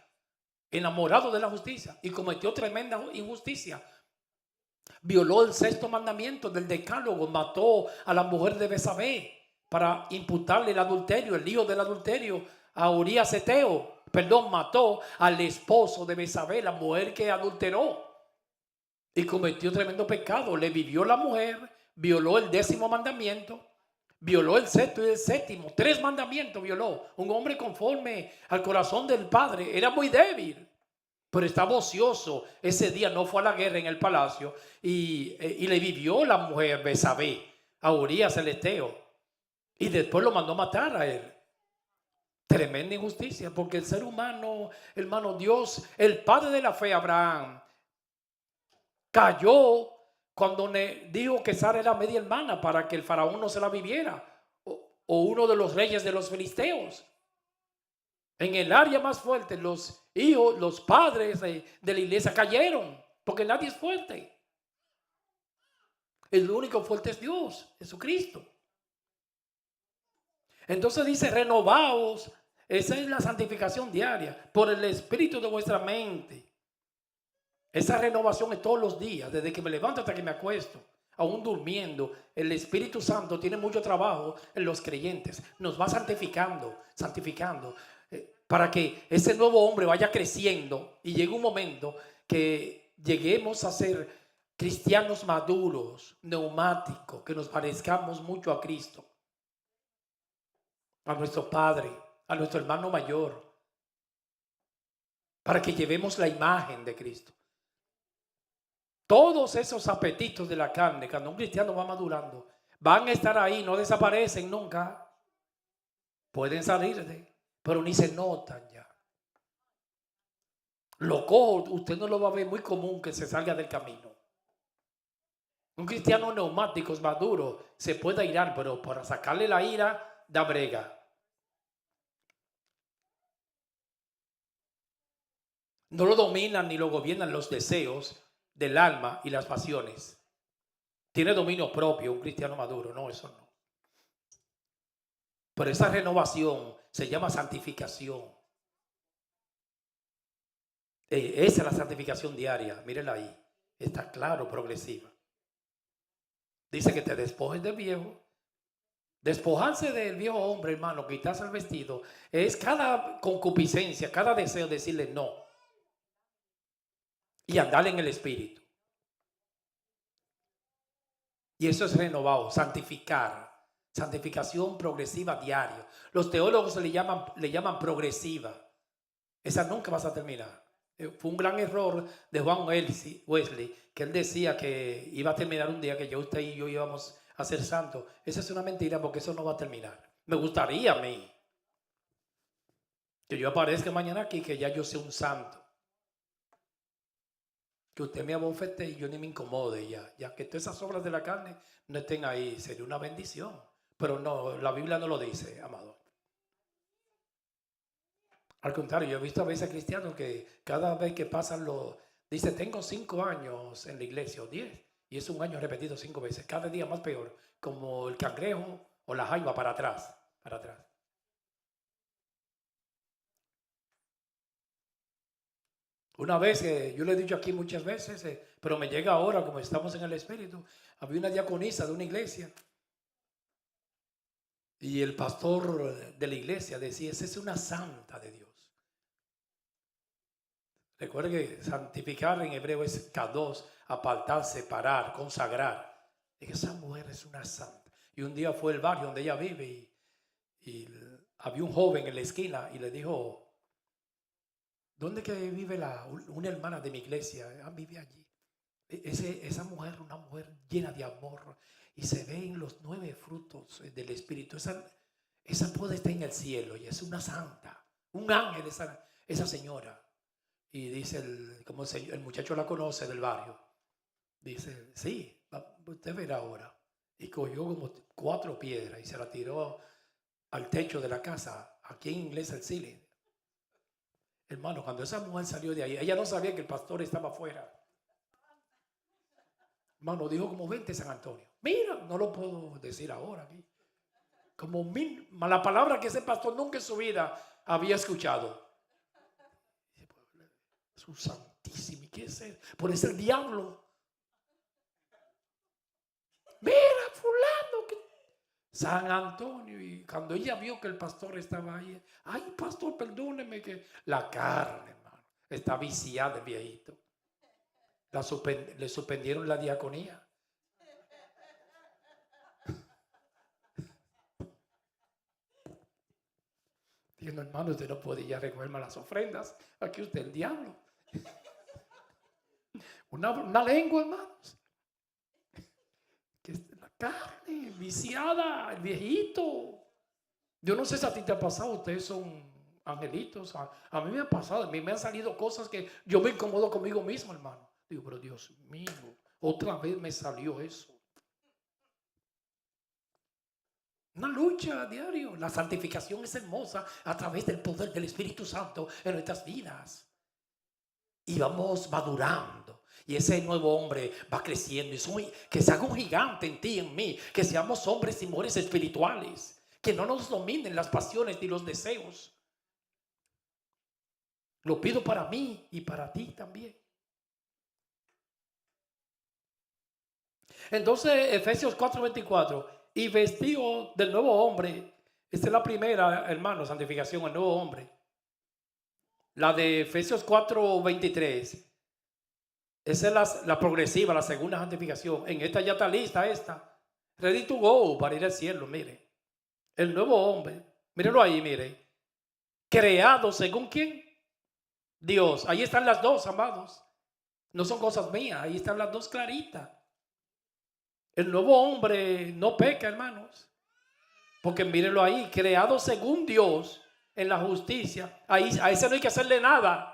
enamorado de la justicia, y cometió tremenda injusticia. Violó el sexto mandamiento del decálogo, mató a la mujer de Betsabé para imputarle el adulterio, el hijo del adulterio, a Urías Eteo. Mató al esposo de Betsabé, la mujer que adulteró. Y cometió tremendo pecado. Le vivió la mujer, violó el 10º mandamiento, violó el sexto y el séptimo. 3 mandamientos violó. Un hombre conforme al corazón del Padre. Era muy débil, pero estaba ocioso. Ese día no fue a la guerra en el palacio. Y le vivió la mujer Betsabé a Urías el Eteo. Y después lo mandó matar a él. Tremenda injusticia, porque el ser humano, hermano, Dios, el padre de la fe, Abraham, cayó cuando dijo que Sara era media hermana para que el faraón no se la viviera, o uno de los reyes de los filisteos. En el área más fuerte, los hijos, los padres de la iglesia cayeron, porque nadie es fuerte. El único fuerte es Dios, Jesucristo. Entonces dice, renovaos. Esa es la santificación diaria, por el espíritu de vuestra mente. Esa renovación es todos los días, desde que me levanto hasta que me acuesto, aún durmiendo. El Espíritu Santo tiene mucho trabajo en los creyentes. Nos va santificando, para que ese nuevo hombre vaya creciendo y llegue un momento que lleguemos a ser cristianos maduros, neumáticos, que nos parezcamos mucho a Cristo, a nuestro Padre, a nuestro hermano mayor, para que llevemos la imagen de Cristo. Todos esos apetitos de la carne, cuando un cristiano va madurando, van a estar ahí, no desaparecen nunca. Pueden salir, pero ni se notan ya. Lo cojo, usted no lo va a ver muy común que se salga del camino. Un cristiano neumático, maduro, se puede irar, pero para sacarle la ira, da brega. No lo dominan ni lo gobiernan los deseos del alma y las pasiones. Tiene dominio propio un cristiano maduro. No, eso no. Pero esa renovación se llama santificación. Esa es la santificación diaria. Mírenla ahí. Está claro, progresiva. Dice que te despojes del viejo. Despojarse del viejo hombre, hermano, quitarse el vestido, es cada concupiscencia, cada deseo decirle no. Y andar en el espíritu. Y eso es renovado, santificar. Santificación progresiva diaria. Los teólogos le llaman progresiva. Esa nunca vas a terminar. Fue un gran error de Juan Wesley, que él decía que iba a terminar un día que usted y yo íbamos a ser santos. Esa es una mentira, porque eso no va a terminar. Me gustaría a mí que yo aparezca mañana aquí, que ya yo sea un santo. que usted me abofete y yo ni me incomode ya que todas esas obras de la carne no estén ahí, sería una bendición. Pero no, la Biblia no lo dice, amado. Al contrario, yo he visto a veces cristianos que cada vez que pasan dice, tengo 5 años en la iglesia o 10, y es un año repetido 5 veces, cada día más peor, como el cangrejo o la jaiba para atrás, para atrás. Una vez, yo le he dicho aquí muchas veces, pero me llega ahora como estamos en el Espíritu, había una diaconisa de una iglesia y el pastor de la iglesia decía, esa es una santa de Dios. Recuerde que santificar en hebreo es kadosh, apartar, separar, consagrar. Y esa mujer es una santa. Y un día fue el barrio donde ella vive y había un joven en la esquina y le dijo, ¿dónde que vive una hermana de mi iglesia? Vive allí. Esa mujer, una mujer llena de amor, y se ven los 9 frutos del Espíritu. Esa puede estar en el cielo y es una santa, un ángel esa señora. Y dice, como el muchacho la conoce del barrio, dice, sí, usted verá ahora. Y cogió como 4 piedras y se la tiró al techo de la casa, aquí en inglés el ceiling. Hermano, cuando esa mujer salió de ahí, ella no sabía que el pastor estaba afuera. Hermano, dijo como 20 San Antonio. Mira, no lo puedo decir ahora aquí. Como la palabra que ese pastor nunca en su vida había escuchado. Es un santísimo. ¿Qué es eso? Por eso el diablo. Mira, fulano. San Antonio. Y cuando ella vio que el pastor estaba ahí. Ay, pastor, perdóneme que la carne, hermano, está viciada el viejito. Le suspendieron la diaconía. Digo, hermano, usted no puede ya recogerme las ofrendas. Aquí usted el diablo. Una lengua, hermanos. Que la carne viciada, el viejito. Yo no sé si a ti te ha pasado, ustedes son angelitos. A mí me ha pasado, a mí me han salido cosas que yo me incomodo conmigo mismo, hermano. Digo, pero Dios mío, otra vez me salió eso. Una lucha a diario. La santificación es hermosa a través del poder del Espíritu Santo en nuestras vidas. Y vamos madurando. Y ese nuevo hombre va creciendo. Y que se haga un gigante en ti y en mí. Que seamos hombres y mujeres espirituales. Que no nos dominen las pasiones ni los deseos. Lo pido para mí y para ti también. Entonces, Efesios 4:24. Y vestido del nuevo hombre. Esta es la primera, hermano, santificación, el nuevo hombre. La de Efesios 4:23. Esa es la progresiva, la segunda santificación. En esta ya está lista esta. Ready to go para ir al cielo, mire. El nuevo hombre. Mírenlo ahí, mire. Creado según quién? Dios. Ahí están las dos, amados. No son cosas mías. Ahí están las dos claritas. El nuevo hombre no peca, hermanos. Porque mírenlo ahí. Creado según Dios en la justicia. Ahí, a ese no hay que hacerle nada.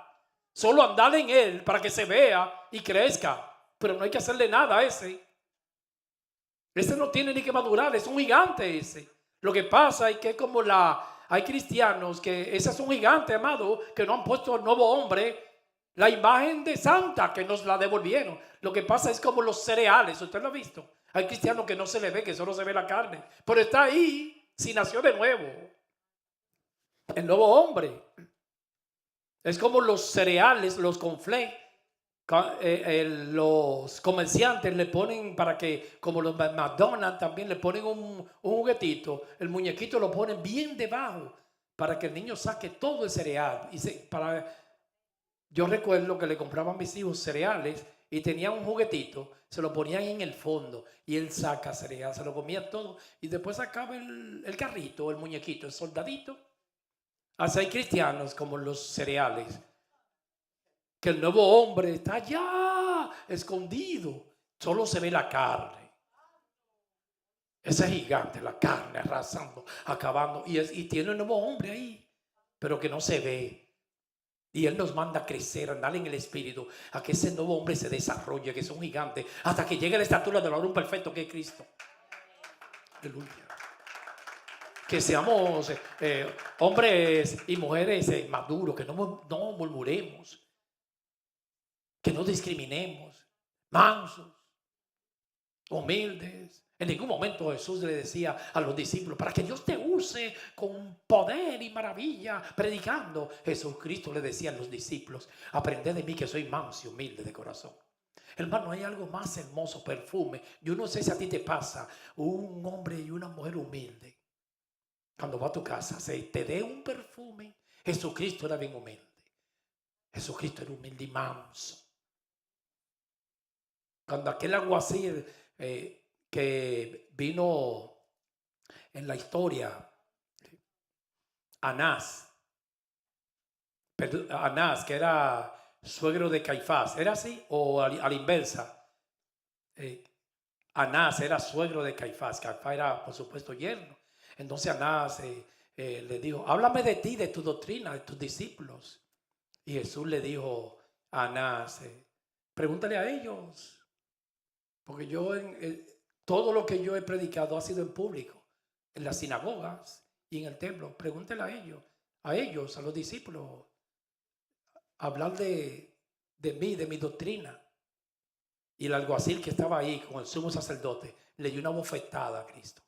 Solo andar en él para que se vea y crezca. Pero no hay que hacerle nada a ese. Ese no tiene ni que madurar. Es un gigante ese. Lo que pasa es que como hay cristianos que ese es un gigante, amado, que no han puesto al nuevo hombre la imagen de santa que nos la devolvieron. Lo que pasa es como los cereales. ¿Usted lo ha visto? Hay cristianos que no se le ve, que solo se ve la carne. Pero está ahí si nació de nuevo. El nuevo hombre. Es como los cereales, los cornflakes. Los comerciantes le ponen para que, como los McDonald's también le ponen un juguetito, el muñequito lo ponen bien debajo para que el niño saque todo el cereal. Yo recuerdo que le compraban a mis hijos cereales y tenían un juguetito, se lo ponían en el fondo y él saca cereal, se lo comía todo y después sacaba el carrito, el muñequito, el soldadito. Así hay cristianos como los cereales. Que el nuevo hombre está allá, escondido. Solo se ve la carne. Ese gigante, la carne arrasando, acabando. Y tiene un nuevo hombre ahí, pero que no se ve. Y Él nos manda a crecer, a andar en el Espíritu, a que ese nuevo hombre se desarrolle, que sea un gigante, hasta que llegue a la estatura del varón perfecto que es Cristo. Aleluya. Que seamos hombres y mujeres maduros, que no murmuremos, que no discriminemos, mansos, humildes. En ningún momento Jesús le decía a los discípulos, para que Dios te use con poder y maravilla predicando. Jesucristo le decía a los discípulos, aprended de mí que soy manso y humilde de corazón. Hermano, hay algo más hermoso, perfume. Yo no sé si a ti te pasa, un hombre y una mujer humilde, cuando va a tu casa, se te dé un perfume. Jesucristo era bien humilde. Jesucristo era humilde y manso. Cuando aquel alguacil que vino en la historia, Anás, que era suegro de Caifás, ¿era así o a la inversa? Anás era suegro de Caifás. Caifás era, por supuesto, yerno. Entonces Anás le dijo, háblame de ti, de tu doctrina, de tus discípulos. Y Jesús le dijo a Anás, pregúntale a ellos, porque yo todo lo que yo he predicado ha sido en público, en las sinagogas y en el templo. Pregúntale a ellos, a los discípulos, hablar de mí, de mi doctrina. Y el alguacil que estaba ahí con el sumo sacerdote le dio una bofetada a Cristo,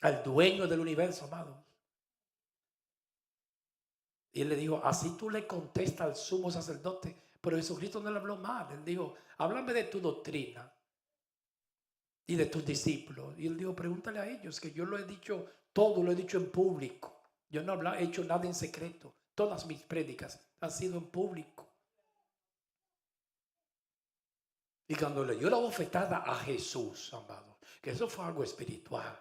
al dueño del universo, amado. Y él le dijo, así tú le contestas al sumo sacerdote. Pero Jesucristo no le habló mal. Él dijo, háblame de tu doctrina y de tus discípulos. Y él dijo, pregúntale a ellos, que yo lo he dicho todo, lo he dicho en público. Yo no he hecho nada en secreto. Todas mis prédicas han sido en público. Y cuando le dio la bofetada a Jesús, amado, que eso fue algo espiritual,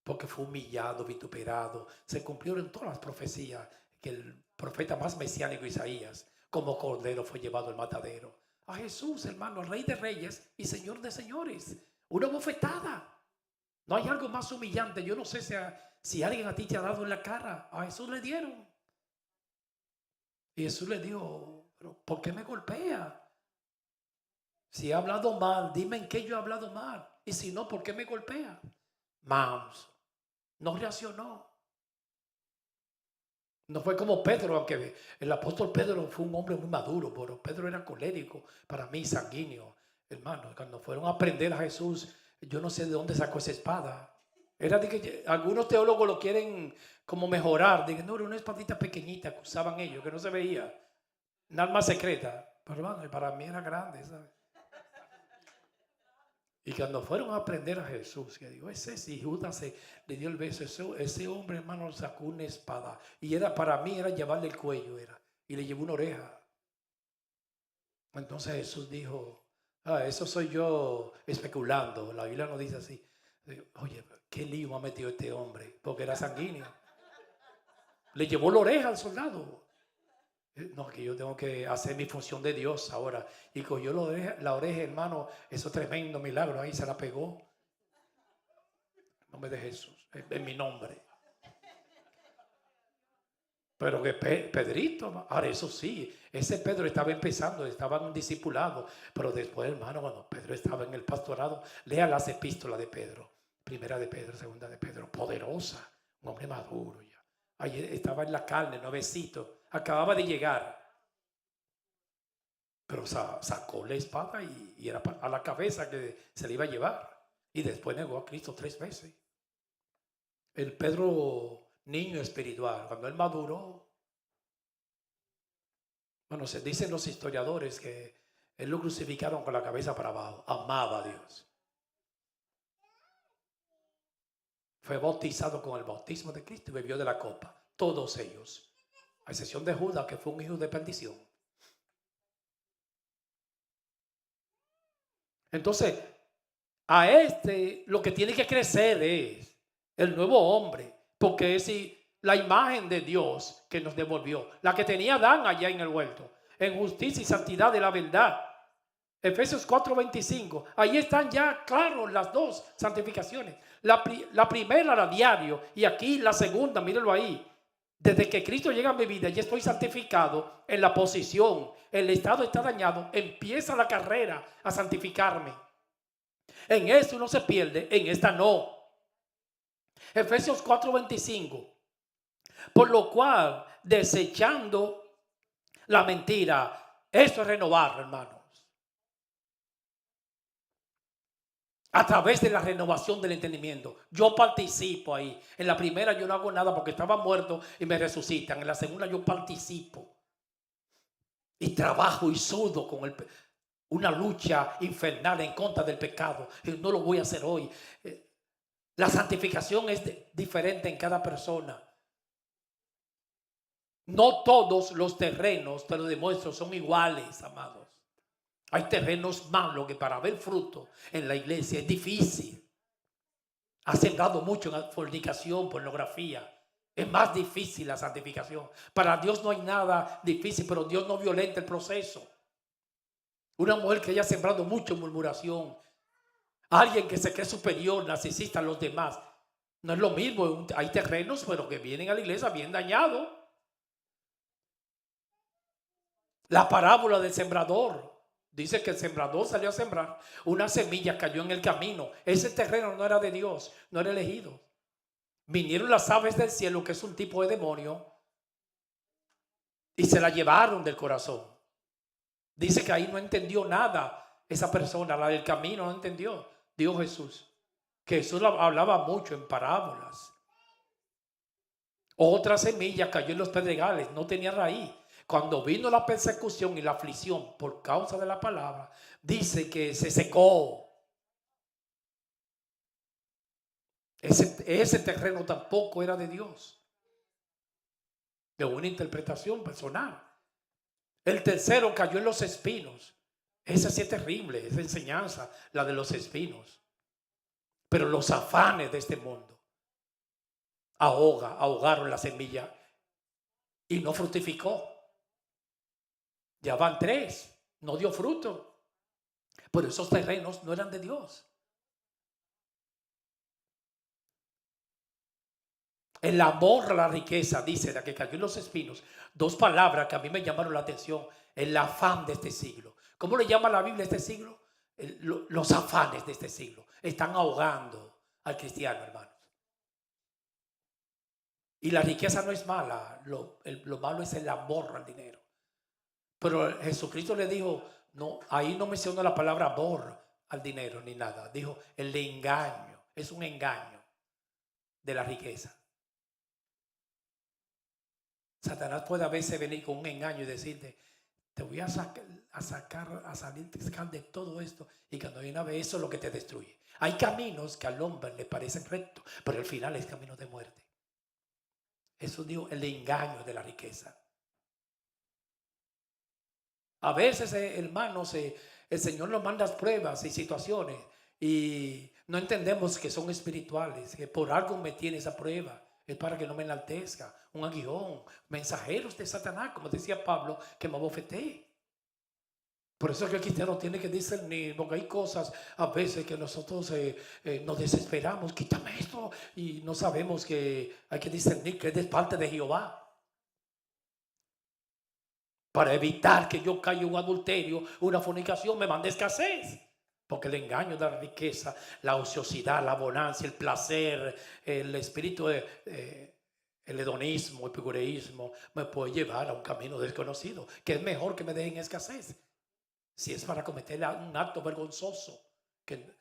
porque fue humillado, vituperado, se cumplieron todas las profecías que el profeta más mesiánico Isaías, como cordero, fue llevado al matadero. A Jesús, hermano, Rey de Reyes y Señor de Señores, una bofetada. No hay algo más humillante. Yo no sé si alguien a ti te ha dado en la cara. A Jesús le dieron. Y Jesús le dijo, pero ¿por qué me golpea? Si he hablado mal, dime en qué yo he hablado mal. Y si no, ¿por qué me golpea? Manso. No reaccionó. No fue como Pedro, aunque el apóstol Pedro fue un hombre muy maduro, pero Pedro era colérico, para mí sanguíneo. Hermano, cuando fueron a prender a Jesús, yo no sé de dónde sacó esa espada. Era de que algunos teólogos lo quieren como mejorar. Dicen, no, era una espadita pequeñita que usaban ellos, que no se veía. Un arma secreta. Pero hermano, para mí era grande, ¿sabes? Y cuando fueron a prender a Jesús, que digo, ese sí, Judas le dio el beso, ese hombre, hermano, sacó una espada. Y para mí era llevarle el cuello, y le llevó una oreja. Entonces Jesús dijo, eso soy yo especulando. La Biblia no dice así. Oye, qué lío me ha metido este hombre, porque era sanguíneo. Le llevó la oreja al soldado. No, que yo tengo que hacer mi función de Dios ahora. Y cogió la oreja, hermano. Eso es tremendo milagro. Ahí se la pegó. En nombre de Jesús. En mi nombre. Pero que Pedrito, ahora eso sí. Ese Pedro estaba empezando. Estaba en un discipulado. Pero después, hermano, cuando Pedro estaba en el pastorado, lea las epístolas de Pedro. Primera de Pedro, segunda de Pedro. Poderosa. Un hombre maduro ya. Ahí estaba en la carne, nuevecito. Acababa de llegar. Pero sacó la espada y era a la cabeza que se le iba a llevar. Y después negó a Cristo 3 veces. El Pedro niño espiritual, cuando él maduró, bueno, se dicen los historiadores que él lo crucificaron con la cabeza para abajo. Amaba a Dios. Fue bautizado con el bautismo de Cristo y bebió de la copa. Todos ellos. A excepción de Judas, que fue un hijo de perdición. Entonces, a lo que tiene que crecer es el nuevo hombre, porque es la imagen de Dios que nos devolvió, la que tenía Adán allá en el huerto, en justicia y santidad de la verdad. Efesios 4:25, ahí están ya claros las dos santificaciones. La primera, la diario, y aquí la segunda, mírenlo ahí, Desde que Cristo llega a mi vida, ya estoy santificado en la posición. El estado está dañado. Empieza la carrera a santificarme. En eso no se pierde, en esta no. Efesios 4:25. Por lo cual, desechando la mentira, eso es renovar, hermanos. A través de la renovación del entendimiento. Yo participo ahí. En la primera yo no hago nada porque estaba muerto y me resucitan. En la segunda yo participo. Y trabajo y sudo con una lucha infernal en contra del pecado. No lo voy a hacer hoy. La santificación es diferente en cada persona. No todos los terrenos, te lo demuestro, son iguales, amados. Hay terrenos malos que para ver fruto en la iglesia es difícil. Ha sembrado mucho en fornicación, pornografía. Es más difícil la santificación. Para Dios no hay nada difícil, pero Dios no violenta el proceso. Una mujer que haya sembrado mucho en murmuración, alguien que se cree superior, narcisista a los demás, no es lo mismo. Hay terrenos, pero que vienen a la iglesia bien dañados. La parábola del sembrador. Dice que el sembrador salió a sembrar. Una semilla cayó en el camino. Ese terreno no era de Dios, no era elegido. Vinieron las aves del cielo, que es un tipo de demonio, y se la llevaron del corazón. Dice que ahí no entendió nada esa persona, la del camino no entendió. Dijo Jesús. Que Jesús hablaba mucho en parábolas. Otra semilla cayó en los pedregales, no tenía raíz. Cuando vino la persecución y la aflicción por causa de la palabra, dice que se secó. Ese terreno tampoco era de Dios. De una interpretación personal. El tercero cayó en los espinos. Esa sí es terrible, esa enseñanza, la de los espinos. Pero los afanes de este mundo ahogaron la semilla y no fructificó. Ya van 3, no dio fruto. Pero esos terrenos no eran de Dios. El amor a la riqueza, dice, la que cayó en los espinos. 2 palabras que a mí me llamaron la atención. El afán de este siglo. ¿Cómo le llama la Biblia a este siglo? Los afanes de este siglo. Están ahogando al cristiano, hermanos. Y la riqueza no es mala. Lo malo es el amor al dinero. Pero Jesucristo le dijo, no, ahí no mencionó la palabra amor al dinero ni nada. Dijo el engaño. Es un engaño de la riqueza. Satanás puede a veces venir con un engaño y decirte, te voy a salir de todo esto. Y cuando viene a ver, eso es lo que te destruye. Hay caminos que al hombre le parecen rectos, pero al final es camino de muerte. Eso dijo el engaño de la riqueza. A veces, hermanos, el Señor nos manda pruebas y situaciones y no entendemos que son espirituales, que por algo me tiene esa prueba. Es para que no me enaltezca, un aguijón, mensajeros de Satanás, como decía Pablo, que me abofetee. Por eso es que el cristiano tiene que discernir, porque hay cosas a veces que nosotros nos desesperamos, quítame esto, y no sabemos que hay que discernir que es de parte de Jehová. Para evitar que yo caiga en un adulterio, una fornicación, me mande escasez. Porque el engaño de la riqueza, la ociosidad, la bonanza, el placer, el espíritu, el hedonismo, el epicureísmo, me puede llevar a un camino desconocido. Que es mejor que me dejen escasez. Si es para cometer un acto vergonzoso, que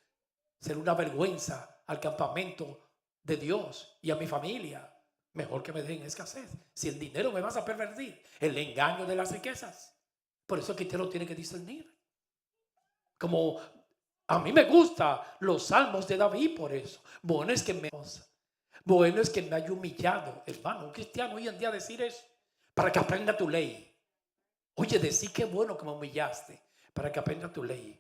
ser una vergüenza al campamento de Dios y a mi familia. Mejor que me den escasez. Si el dinero me vas a pervertir, el engaño de las riquezas. Por eso que usted lo tiene que discernir. Como a mí me gustan los salmos de David, por eso. Bueno es que me haya humillado. Hermano, un cristiano hoy en día decir eso, para que aprenda tu ley. Oye, decir qué bueno que me humillaste, para que aprenda tu ley.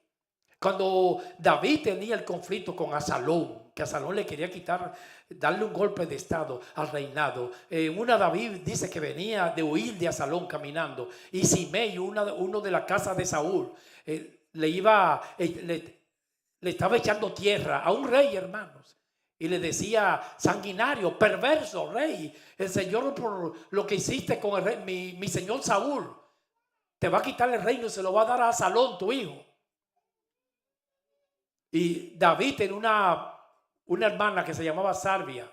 Cuando David tenía el conflicto con Absalón, que Absalón le quería darle un golpe de estado al reinado. Una David dice que venía de huir de Absalón caminando. Y Simei, uno de la casa de Saúl, le estaba echando tierra a un rey, hermanos. Y le decía: sanguinario, perverso, rey, el Señor, por lo que hiciste con el rey, mi señor Saúl, te va a quitar el reino y se lo va a dar a Absalón, tu hijo. Y David tenía una hermana que se llamaba Salvia,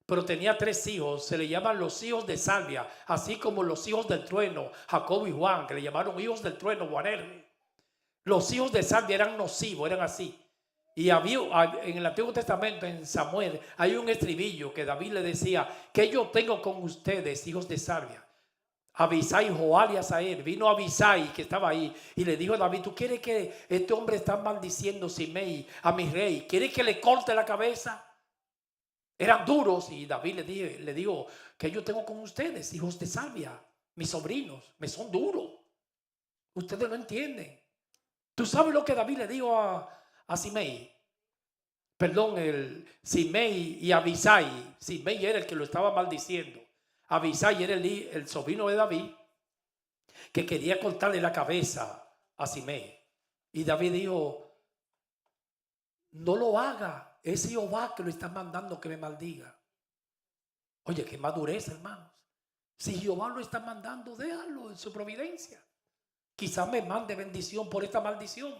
pero tenía 3 hijos. Se le llaman los hijos de Salvia, así como los hijos del trueno, Jacob y Juan, que le llamaron hijos del trueno, Boanerges. Los hijos de Salvia eran nocivos, eran así. Y había en el Antiguo Testamento, en Samuel, hay un estribillo que David le decía: ¿qué yo tengo con ustedes, hijos de Salvia? Abisai, Joal y Asael. Vino Abisai, que estaba ahí, y le dijo a David: ¿tú quieres que este hombre está maldiciendo Simei a mi rey? ¿Quieres que le corte la cabeza? Eran duros. Y David le dijo: ¿qué yo tengo con ustedes, hijos de Salvia? Mis sobrinos me son duros. Ustedes no entienden. ¿Tú sabes lo que David le dijo a Simei? Perdón, el Simei y Abisai. Simei era el que lo estaba maldiciendo. Abisai era el sobrino de David, que quería cortarle la cabeza a Simei. Y David dijo: no lo haga, es Jehová que lo está mandando que me maldiga. Oye, qué madurez, hermanos. Si Jehová lo está mandando, déjalo en su providencia. Quizás me mande bendición por esta maldición.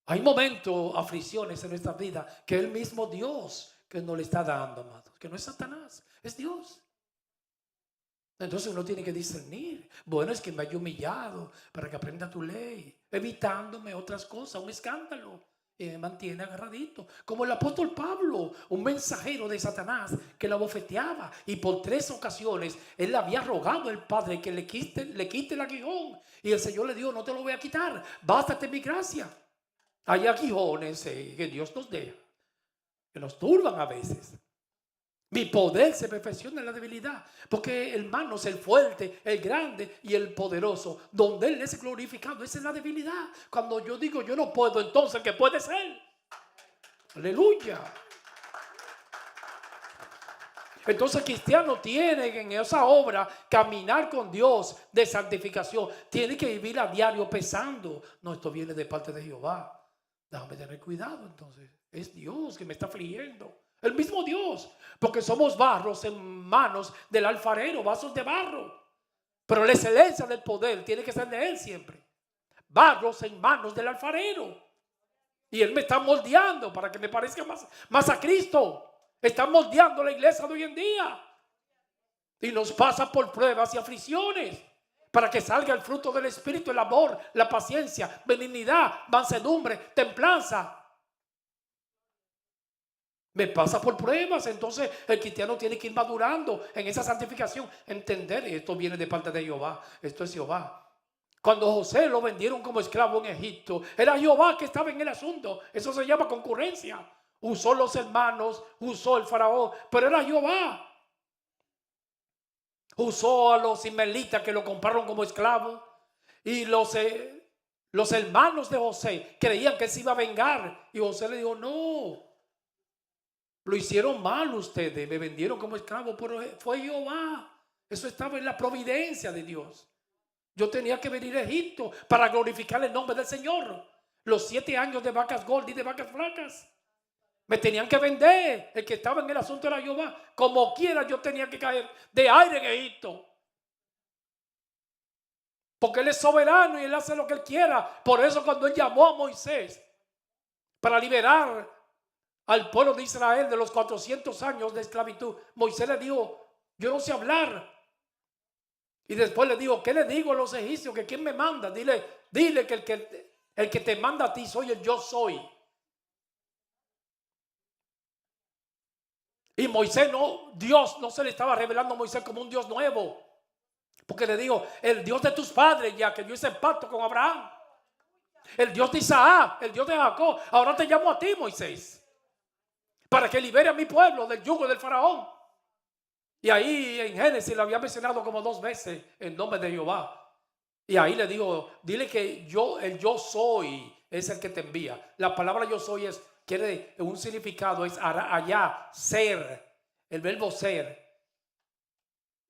Hay momentos, aflicciones en nuestra vida, que es el mismo Dios que nos le está dando, amados. Que no es Satanás, es Dios. Entonces uno tiene que discernir. Bueno, es que me haya humillado para que aprenda tu ley, evitándome otras cosas, un escándalo, y me mantiene agarradito. Como el apóstol Pablo, un mensajero de Satanás que lo abofeteaba, y por 3 ocasiones él le había rogado al Padre que le quite el aguijón, y el Señor le dijo: no te lo voy a quitar, bástate mi gracia. Hay aguijones que Dios nos deja, que nos turban a veces. Mi poder se perfecciona en la debilidad, porque hermanos, el fuerte, el grande y el poderoso, donde Él es glorificado, esa es la debilidad. Cuando yo digo yo no puedo, entonces ¿qué puede ser? Aleluya. Entonces el cristiano tiene en esa obra caminar con Dios de santificación. Tiene que vivir a diario pensando: no, esto viene de parte de Jehová. Déjame tener cuidado. Entonces es Dios que me está afligiendo. El mismo Dios, porque somos barros en manos del alfarero, vasos de barro. Pero la excelencia del poder tiene que ser de Él siempre. Barros en manos del alfarero. Y Él me está moldeando para que me parezca más a Cristo. Está moldeando la iglesia de hoy en día. Y nos pasa por pruebas y aflicciones, para que salga el fruto del Espíritu: el amor, la paciencia, benignidad, mansedumbre, templanza. Me pasa por pruebas. Entonces el cristiano tiene que ir madurando en esa santificación, entender: esto viene de parte de Jehová, esto es Jehová. Cuando José lo vendieron como esclavo en Egipto, era Jehová que estaba en el asunto. Eso se llama concurrencia. Usó los hermanos, usó el faraón, pero era Jehová. Usó a los ismaelitas que lo compraron como esclavo, y los hermanos de José creían que se iba a vengar, y José le dijo: no, lo hicieron mal ustedes, me vendieron como esclavo, pero fue Jehová. Eso estaba en la providencia de Dios. Yo tenía que venir a Egipto para glorificar el nombre del Señor. Los 7 años de vacas gordas y de vacas flacas me tenían que vender. El que estaba en el asunto era Jehová. Como quiera yo tenía que caer de aire en Egipto, porque Él es soberano y Él hace lo que Él quiera. Por eso cuando Él llamó a Moisés para liberar al pueblo de Israel de los 400 años de esclavitud, Moisés le dijo: yo no sé hablar. Y después le dijo: ¿qué le digo a los egipcios? ¿Que quién me manda? Dile que el que te manda a ti soy el yo soy. Y Moisés Dios no se le estaba revelando a Moisés como un Dios nuevo, porque le dijo: el Dios de tus padres, ya que yo hice pacto con Abraham, el Dios de Isaac, el Dios de Jacob, ahora te llamo a ti, Moisés, para que libere a mi pueblo del yugo del faraón. Y ahí en Génesis le había mencionado como 2 veces el nombre de Jehová. Y ahí le digo: dile que el yo soy es el que te envía. La palabra yo soy quiere un significado, es allá, ser, el verbo ser.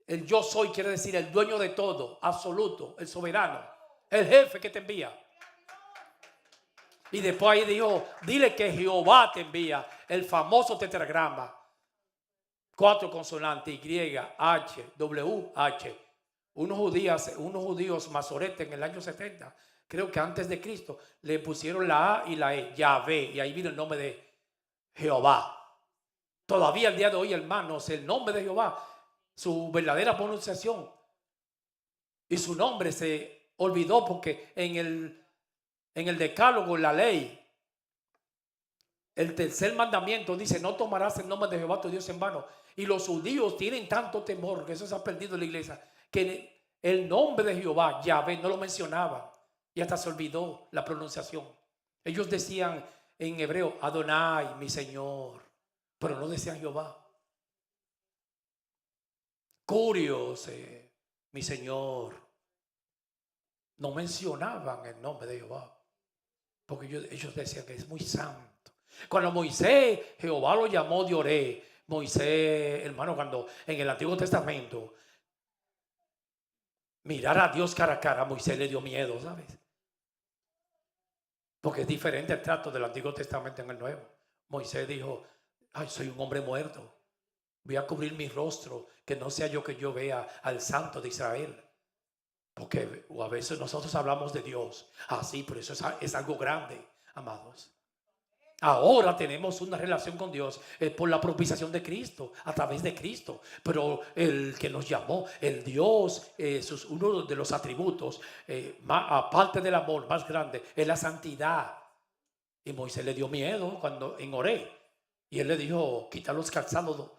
El yo soy quiere decir el dueño de todo, absoluto, el soberano, el jefe que te envía. Y después ahí dijo, dile que Jehová te envía, el famoso tetragrama. 4 consonantes, Y, H, W, H. Unos judíos masoretes en el año 70, creo que antes de Cristo, le pusieron la A y la E, Yahvé, y ahí viene el nombre de Jehová. Todavía el día de hoy, hermanos, el nombre de Jehová, su verdadera pronunciación y su nombre se olvidó porque en el decálogo, la ley, el tercer mandamiento dice: no tomarás el nombre de Jehová tu Dios en vano. Y los judíos tienen tanto temor, que eso se ha perdido en la iglesia, que el nombre de Jehová, Yahvé, no lo mencionaban y hasta se olvidó la pronunciación. Ellos decían en hebreo Adonai, mi Señor, pero no decían Jehová. Curios, mi Señor. No mencionaban el nombre de Jehová, porque ellos decían que es muy santo. Cuando Moisés, Jehová lo llamó de Oré. Moisés, hermano, cuando en el Antiguo Testamento mirar a Dios cara a cara, a Moisés le dio miedo, ¿sabes? Porque es diferente el trato del Antiguo Testamento en el Nuevo. Moisés dijo: ay, soy un hombre muerto, voy a cubrir mi rostro, que no sea yo que yo vea al Santo de Israel. Porque a veces nosotros hablamos de Dios así, pero eso es algo grande, amados. Ahora tenemos una relación con Dios por la propiciación de Cristo, a través de Cristo. Pero el que nos llamó, el Dios, uno de los atributos, aparte del amor más grande, es la santidad. Y Moisés le dio miedo cuando en Oré. Y él le dijo: quita los calzados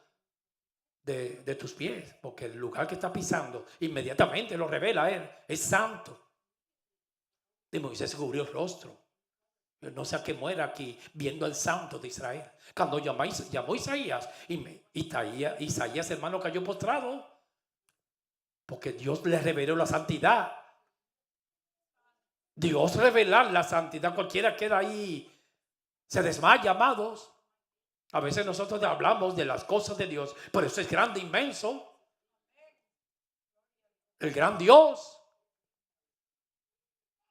de tus pies, porque el lugar que está pisando inmediatamente lo revela él, es santo. Y Moisés se cubrió el rostro. No sea que muera aquí viendo al Santo de Israel. Cuando llamó Isaías, Isaías, hermano, cayó postrado, porque Dios le reveló la santidad. Dios revelar la santidad, cualquiera queda ahí, se desmaya, amados. A veces nosotros hablamos de las cosas de Dios, pero eso es grande, inmenso. El gran Dios.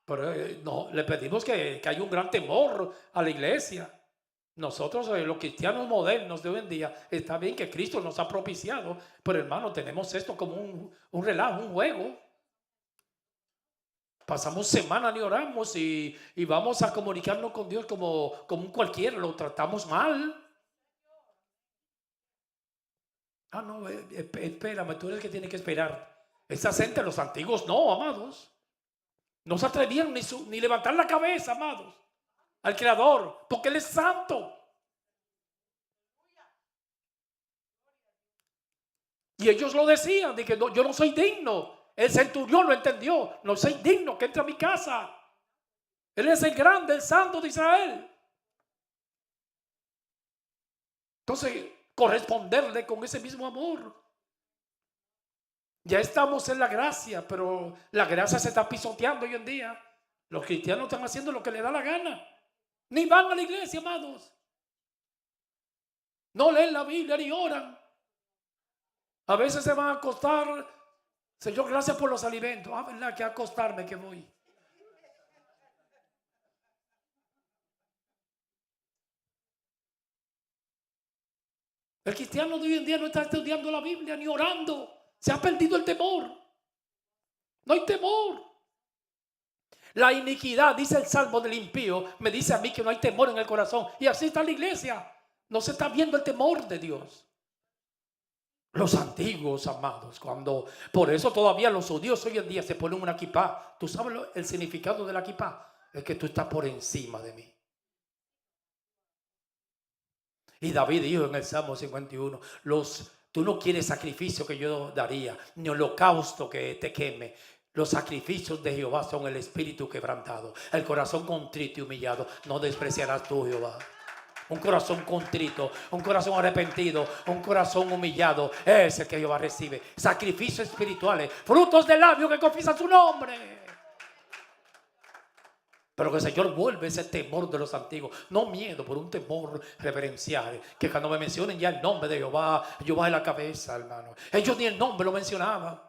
Pero no, le pedimos que haya un gran temor a la iglesia. Nosotros, los cristianos modernos de hoy en día, está bien que Cristo nos ha propiciado, pero hermano, tenemos esto como un relajo, un juego. Pasamos semanas ni oramos y vamos a comunicarnos con Dios como un cualquiera, lo tratamos mal. Ah, no, espérame, tú eres el que tiene que esperar. Esa gente, los antiguos, no, amados. No se atrevían ni levantar la cabeza, amados, al Creador, porque Él es santo. Y ellos lo decían, de que no, yo no soy digno. El centurión lo entendió: no soy digno que entre a mi casa. Él es el grande, el santo de Israel. Entonces, corresponderle con ese mismo amor. Ya estamos en la gracia, pero la gracia se está pisoteando hoy en día. Los cristianos están haciendo lo que les da la gana. Ni van a la iglesia, amados. No leen la Biblia ni oran. A veces se van a acostar: Señor, gracias por los alimentos. Ah, verdad, que a acostarme que voy. El cristiano de hoy en día no está estudiando la Biblia ni orando. Se ha perdido el temor. No hay temor. La iniquidad, dice el Salmo del impío, me dice a mí que no hay temor en el corazón. Y así está la iglesia. No se está viendo el temor de Dios. Los antiguos, amados, por eso todavía los judíos hoy en día se ponen una kipá. ¿Tú sabes el significado de la kipá? Es que tú estás por encima de mí. Y David dijo en el Salmo 51, tú no quieres sacrificio que yo daría, ni holocausto que te queme. Los sacrificios de Jehová son el espíritu quebrantado, el corazón contrito y humillado. No despreciarás tú, Jehová. Un corazón contrito, un corazón arrepentido, un corazón humillado, ese es que Jehová recibe. Sacrificios espirituales, frutos del labio que confiesan su nombre. Pero que el Señor vuelve ese temor de los antiguos. No miedo, por un temor reverencial. Que cuando me mencionen ya el nombre de Jehová, yo baje la cabeza, hermano. Ellos ni el nombre lo mencionaban.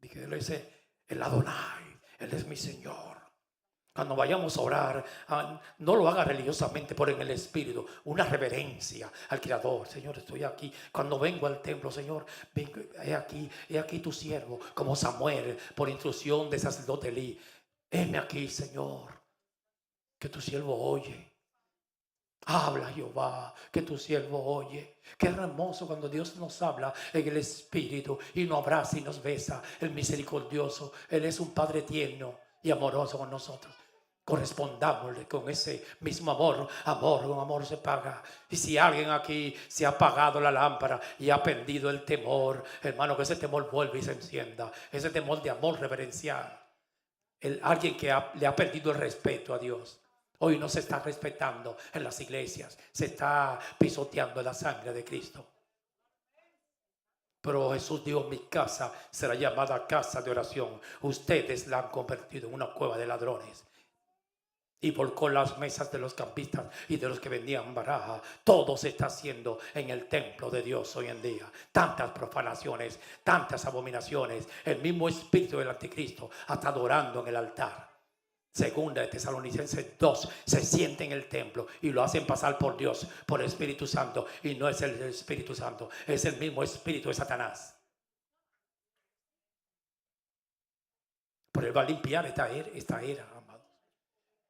Dije, Él es el Adonai, Él es mi Señor. Cuando vayamos a orar, no lo haga religiosamente, pero en el espíritu, una reverencia al Creador. Señor, estoy aquí. Cuando vengo al templo, Señor, vengo, he aquí tu siervo, como Samuel, por instrucción de sacerdote Elí. Heme aquí, Señor, que tu siervo oye. Habla, Jehová, que tu siervo oye. Qué hermoso cuando Dios nos habla en el espíritu y nos abraza y nos besa. El misericordioso, Él es un Padre tierno y amoroso con nosotros. Correspondámosle con ese mismo amor. Amor con amor se paga. Y si alguien aquí se ha apagado la lámpara y ha perdido el temor, hermano, que ese temor vuelva y se encienda. Ese temor de amor reverencial. Alguien que le ha perdido el respeto a Dios. Hoy no se está respetando en las iglesias. Se está pisoteando la sangre de Cristo. Pero Jesús dijo: mi casa será llamada casa de oración. Ustedes la han convertido en una cueva de ladrones. Y volcó las mesas de los campistas y de los que vendían baraja. Todo se está haciendo en el templo de Dios hoy en día. Tantas profanaciones, tantas abominaciones. El mismo espíritu del anticristo está adorando en el altar. Segunda de Tesalonicenses 2, se siente en el templo y lo hacen pasar por Dios, por el Espíritu Santo. Y no es el Espíritu Santo, es el mismo espíritu de Satanás. Pero Él va a limpiar esta era, amados.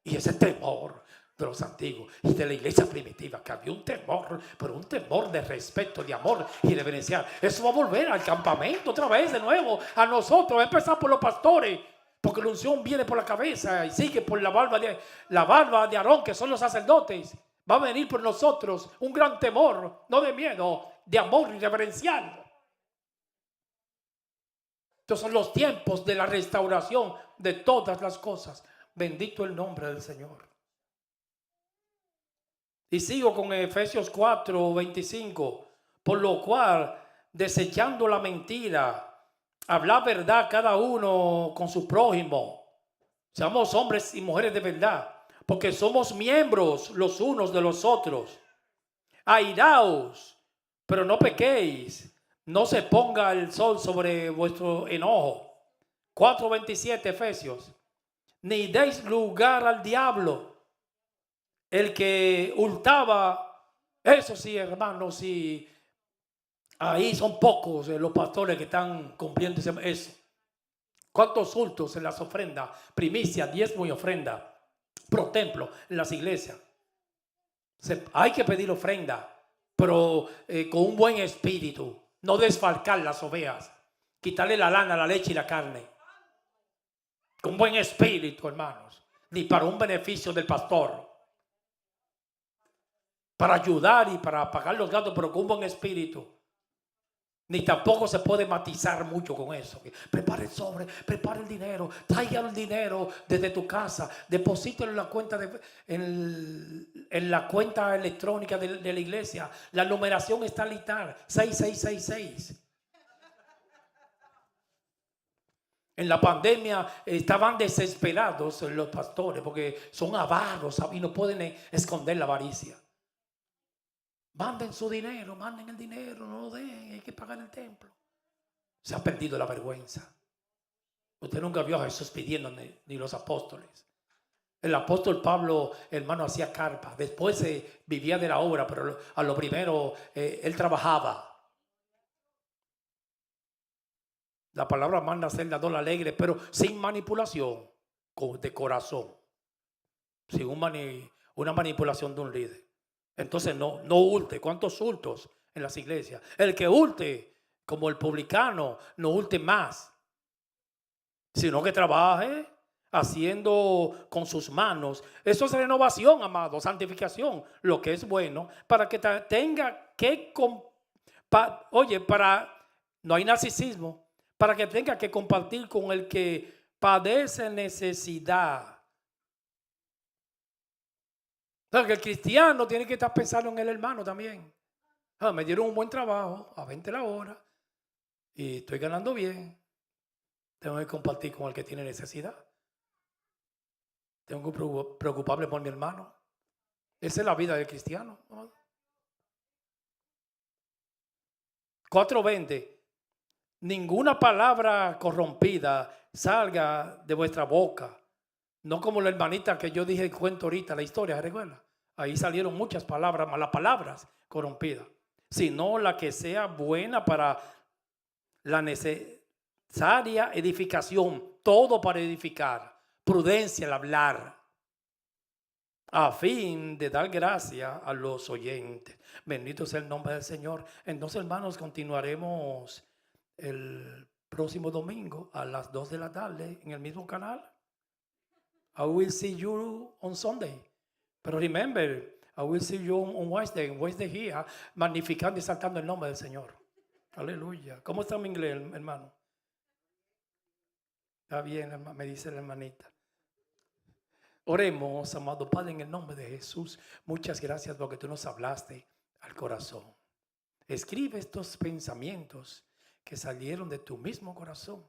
Y ese temor de los antiguos y de la iglesia primitiva, que había un temor, pero un temor de respeto, de amor y reverencial. Eso va a volver al campamento otra vez de nuevo a nosotros. Va a empezar por los pastores, porque la unción viene por la cabeza y sigue por la barba de Aarón, que son los sacerdotes. Va a venir por nosotros un gran temor, no de miedo, de amor y reverencial. Estos son los tiempos de la restauración de todas las cosas. Bendito el nombre del Señor. Y sigo con Efesios 4, 25. Por lo cual, desechando la mentira, habla verdad cada uno con su prójimo. Seamos hombres y mujeres de verdad, porque somos miembros los unos de los otros. Airaos, pero no pequéis. No se ponga el sol sobre vuestro enojo. 4:27 Efesios. Ni deis lugar al diablo. El que hurtaba, eso sí, hermanos, sí, ahí son pocos los pastores que están cumpliendo eso. ¿Cuántos hurtos en las ofrendas? Primicia, diezmo y ofrenda. Pro templo, en las iglesias. Hay que pedir ofrenda, pero con un buen espíritu. No desfalcar las ovejas. Quitarle la lana, la leche y la carne. Con buen espíritu, hermanos. Ni para un beneficio del pastor. Para ayudar y para pagar los gastos, pero con un buen espíritu. Ni tampoco se puede matizar mucho con eso. Prepara el sobre, prepara el dinero, traiga el dinero desde tu casa, deposítalo en la cuenta en la cuenta electrónica de la iglesia. La numeración está literal 6666. En la pandemia estaban desesperados los pastores porque son avaros y no pueden esconder la avaricia. Manden su dinero, manden el dinero, no lo den, hay que pagar el templo. Se ha perdido la vergüenza. Usted nunca vio a Jesús pidiendo ni los apóstoles. El apóstol Pablo, hermano, hacía carpa. Después vivía de la obra, pero a lo primero él trabajaba. La palabra manda ser dador alegre, pero sin manipulación, de corazón. Sin una manipulación de un líder. Entonces no hurte. ¿Cuántos hurtos en las iglesias? El que hurte, como el publicano, no hurte más, sino que trabaje haciendo con sus manos. Eso es renovación, amado, santificación, lo que es bueno, para que tenga que, no hay narcisismo, para que tenga que compartir con el que padece necesidad. O sea, que el cristiano tiene que estar pensando en el hermano también. Me dieron un buen trabajo a 20 la hora y estoy ganando bien. Tengo que compartir con el que tiene necesidad. Tengo que preocuparme por mi hermano. Esa es la vida del cristiano. 4:20. Ninguna palabra corrompida salga de vuestra boca, No como la hermanita que yo dije, cuento ahorita la historia, ¿recuerda? Ahí salieron muchas palabras, malas palabras corrompidas. Sino la que sea buena para la necesaria edificación, todo para edificar, prudencia al hablar, a fin de dar gracia a los oyentes. Bendito sea el nombre del Señor. Entonces, hermanos, continuaremos el próximo domingo a las 2 de la tarde en el mismo canal. I will see you on Sunday. Pero remember, I will see you on Wednesday here, magnificando y saltando el nombre del Señor. Aleluya. ¿Cómo está mi inglés, hermano? Está bien, me dice la hermanita. Oremos, amado Padre, en el nombre de Jesús. Muchas gracias porque tú nos hablaste al corazón. Escribe estos pensamientos que salieron de tu mismo corazón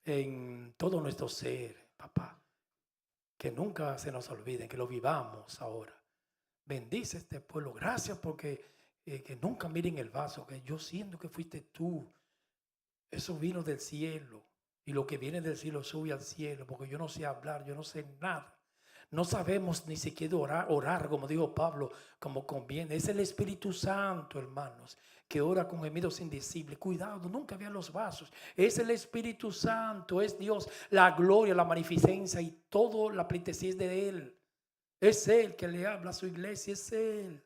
en todo nuestro ser, papá. Que nunca se nos olviden, que lo vivamos ahora. Bendice este pueblo. Gracias porque que nunca miren el vaso, que yo siento que fuiste tú. Eso vino del cielo. Y lo que viene del cielo sube al cielo, porque yo no sé hablar, yo no sé nada. No sabemos ni siquiera orar, como dijo Pablo, como conviene. Es el Espíritu Santo, hermanos, que ora con gemidos indecibles. Cuidado, nunca vean los vasos. Es el Espíritu Santo, es Dios, la gloria, la magnificencia y todo la pleitesía es de Él. Es Él que le habla a su iglesia, es Él.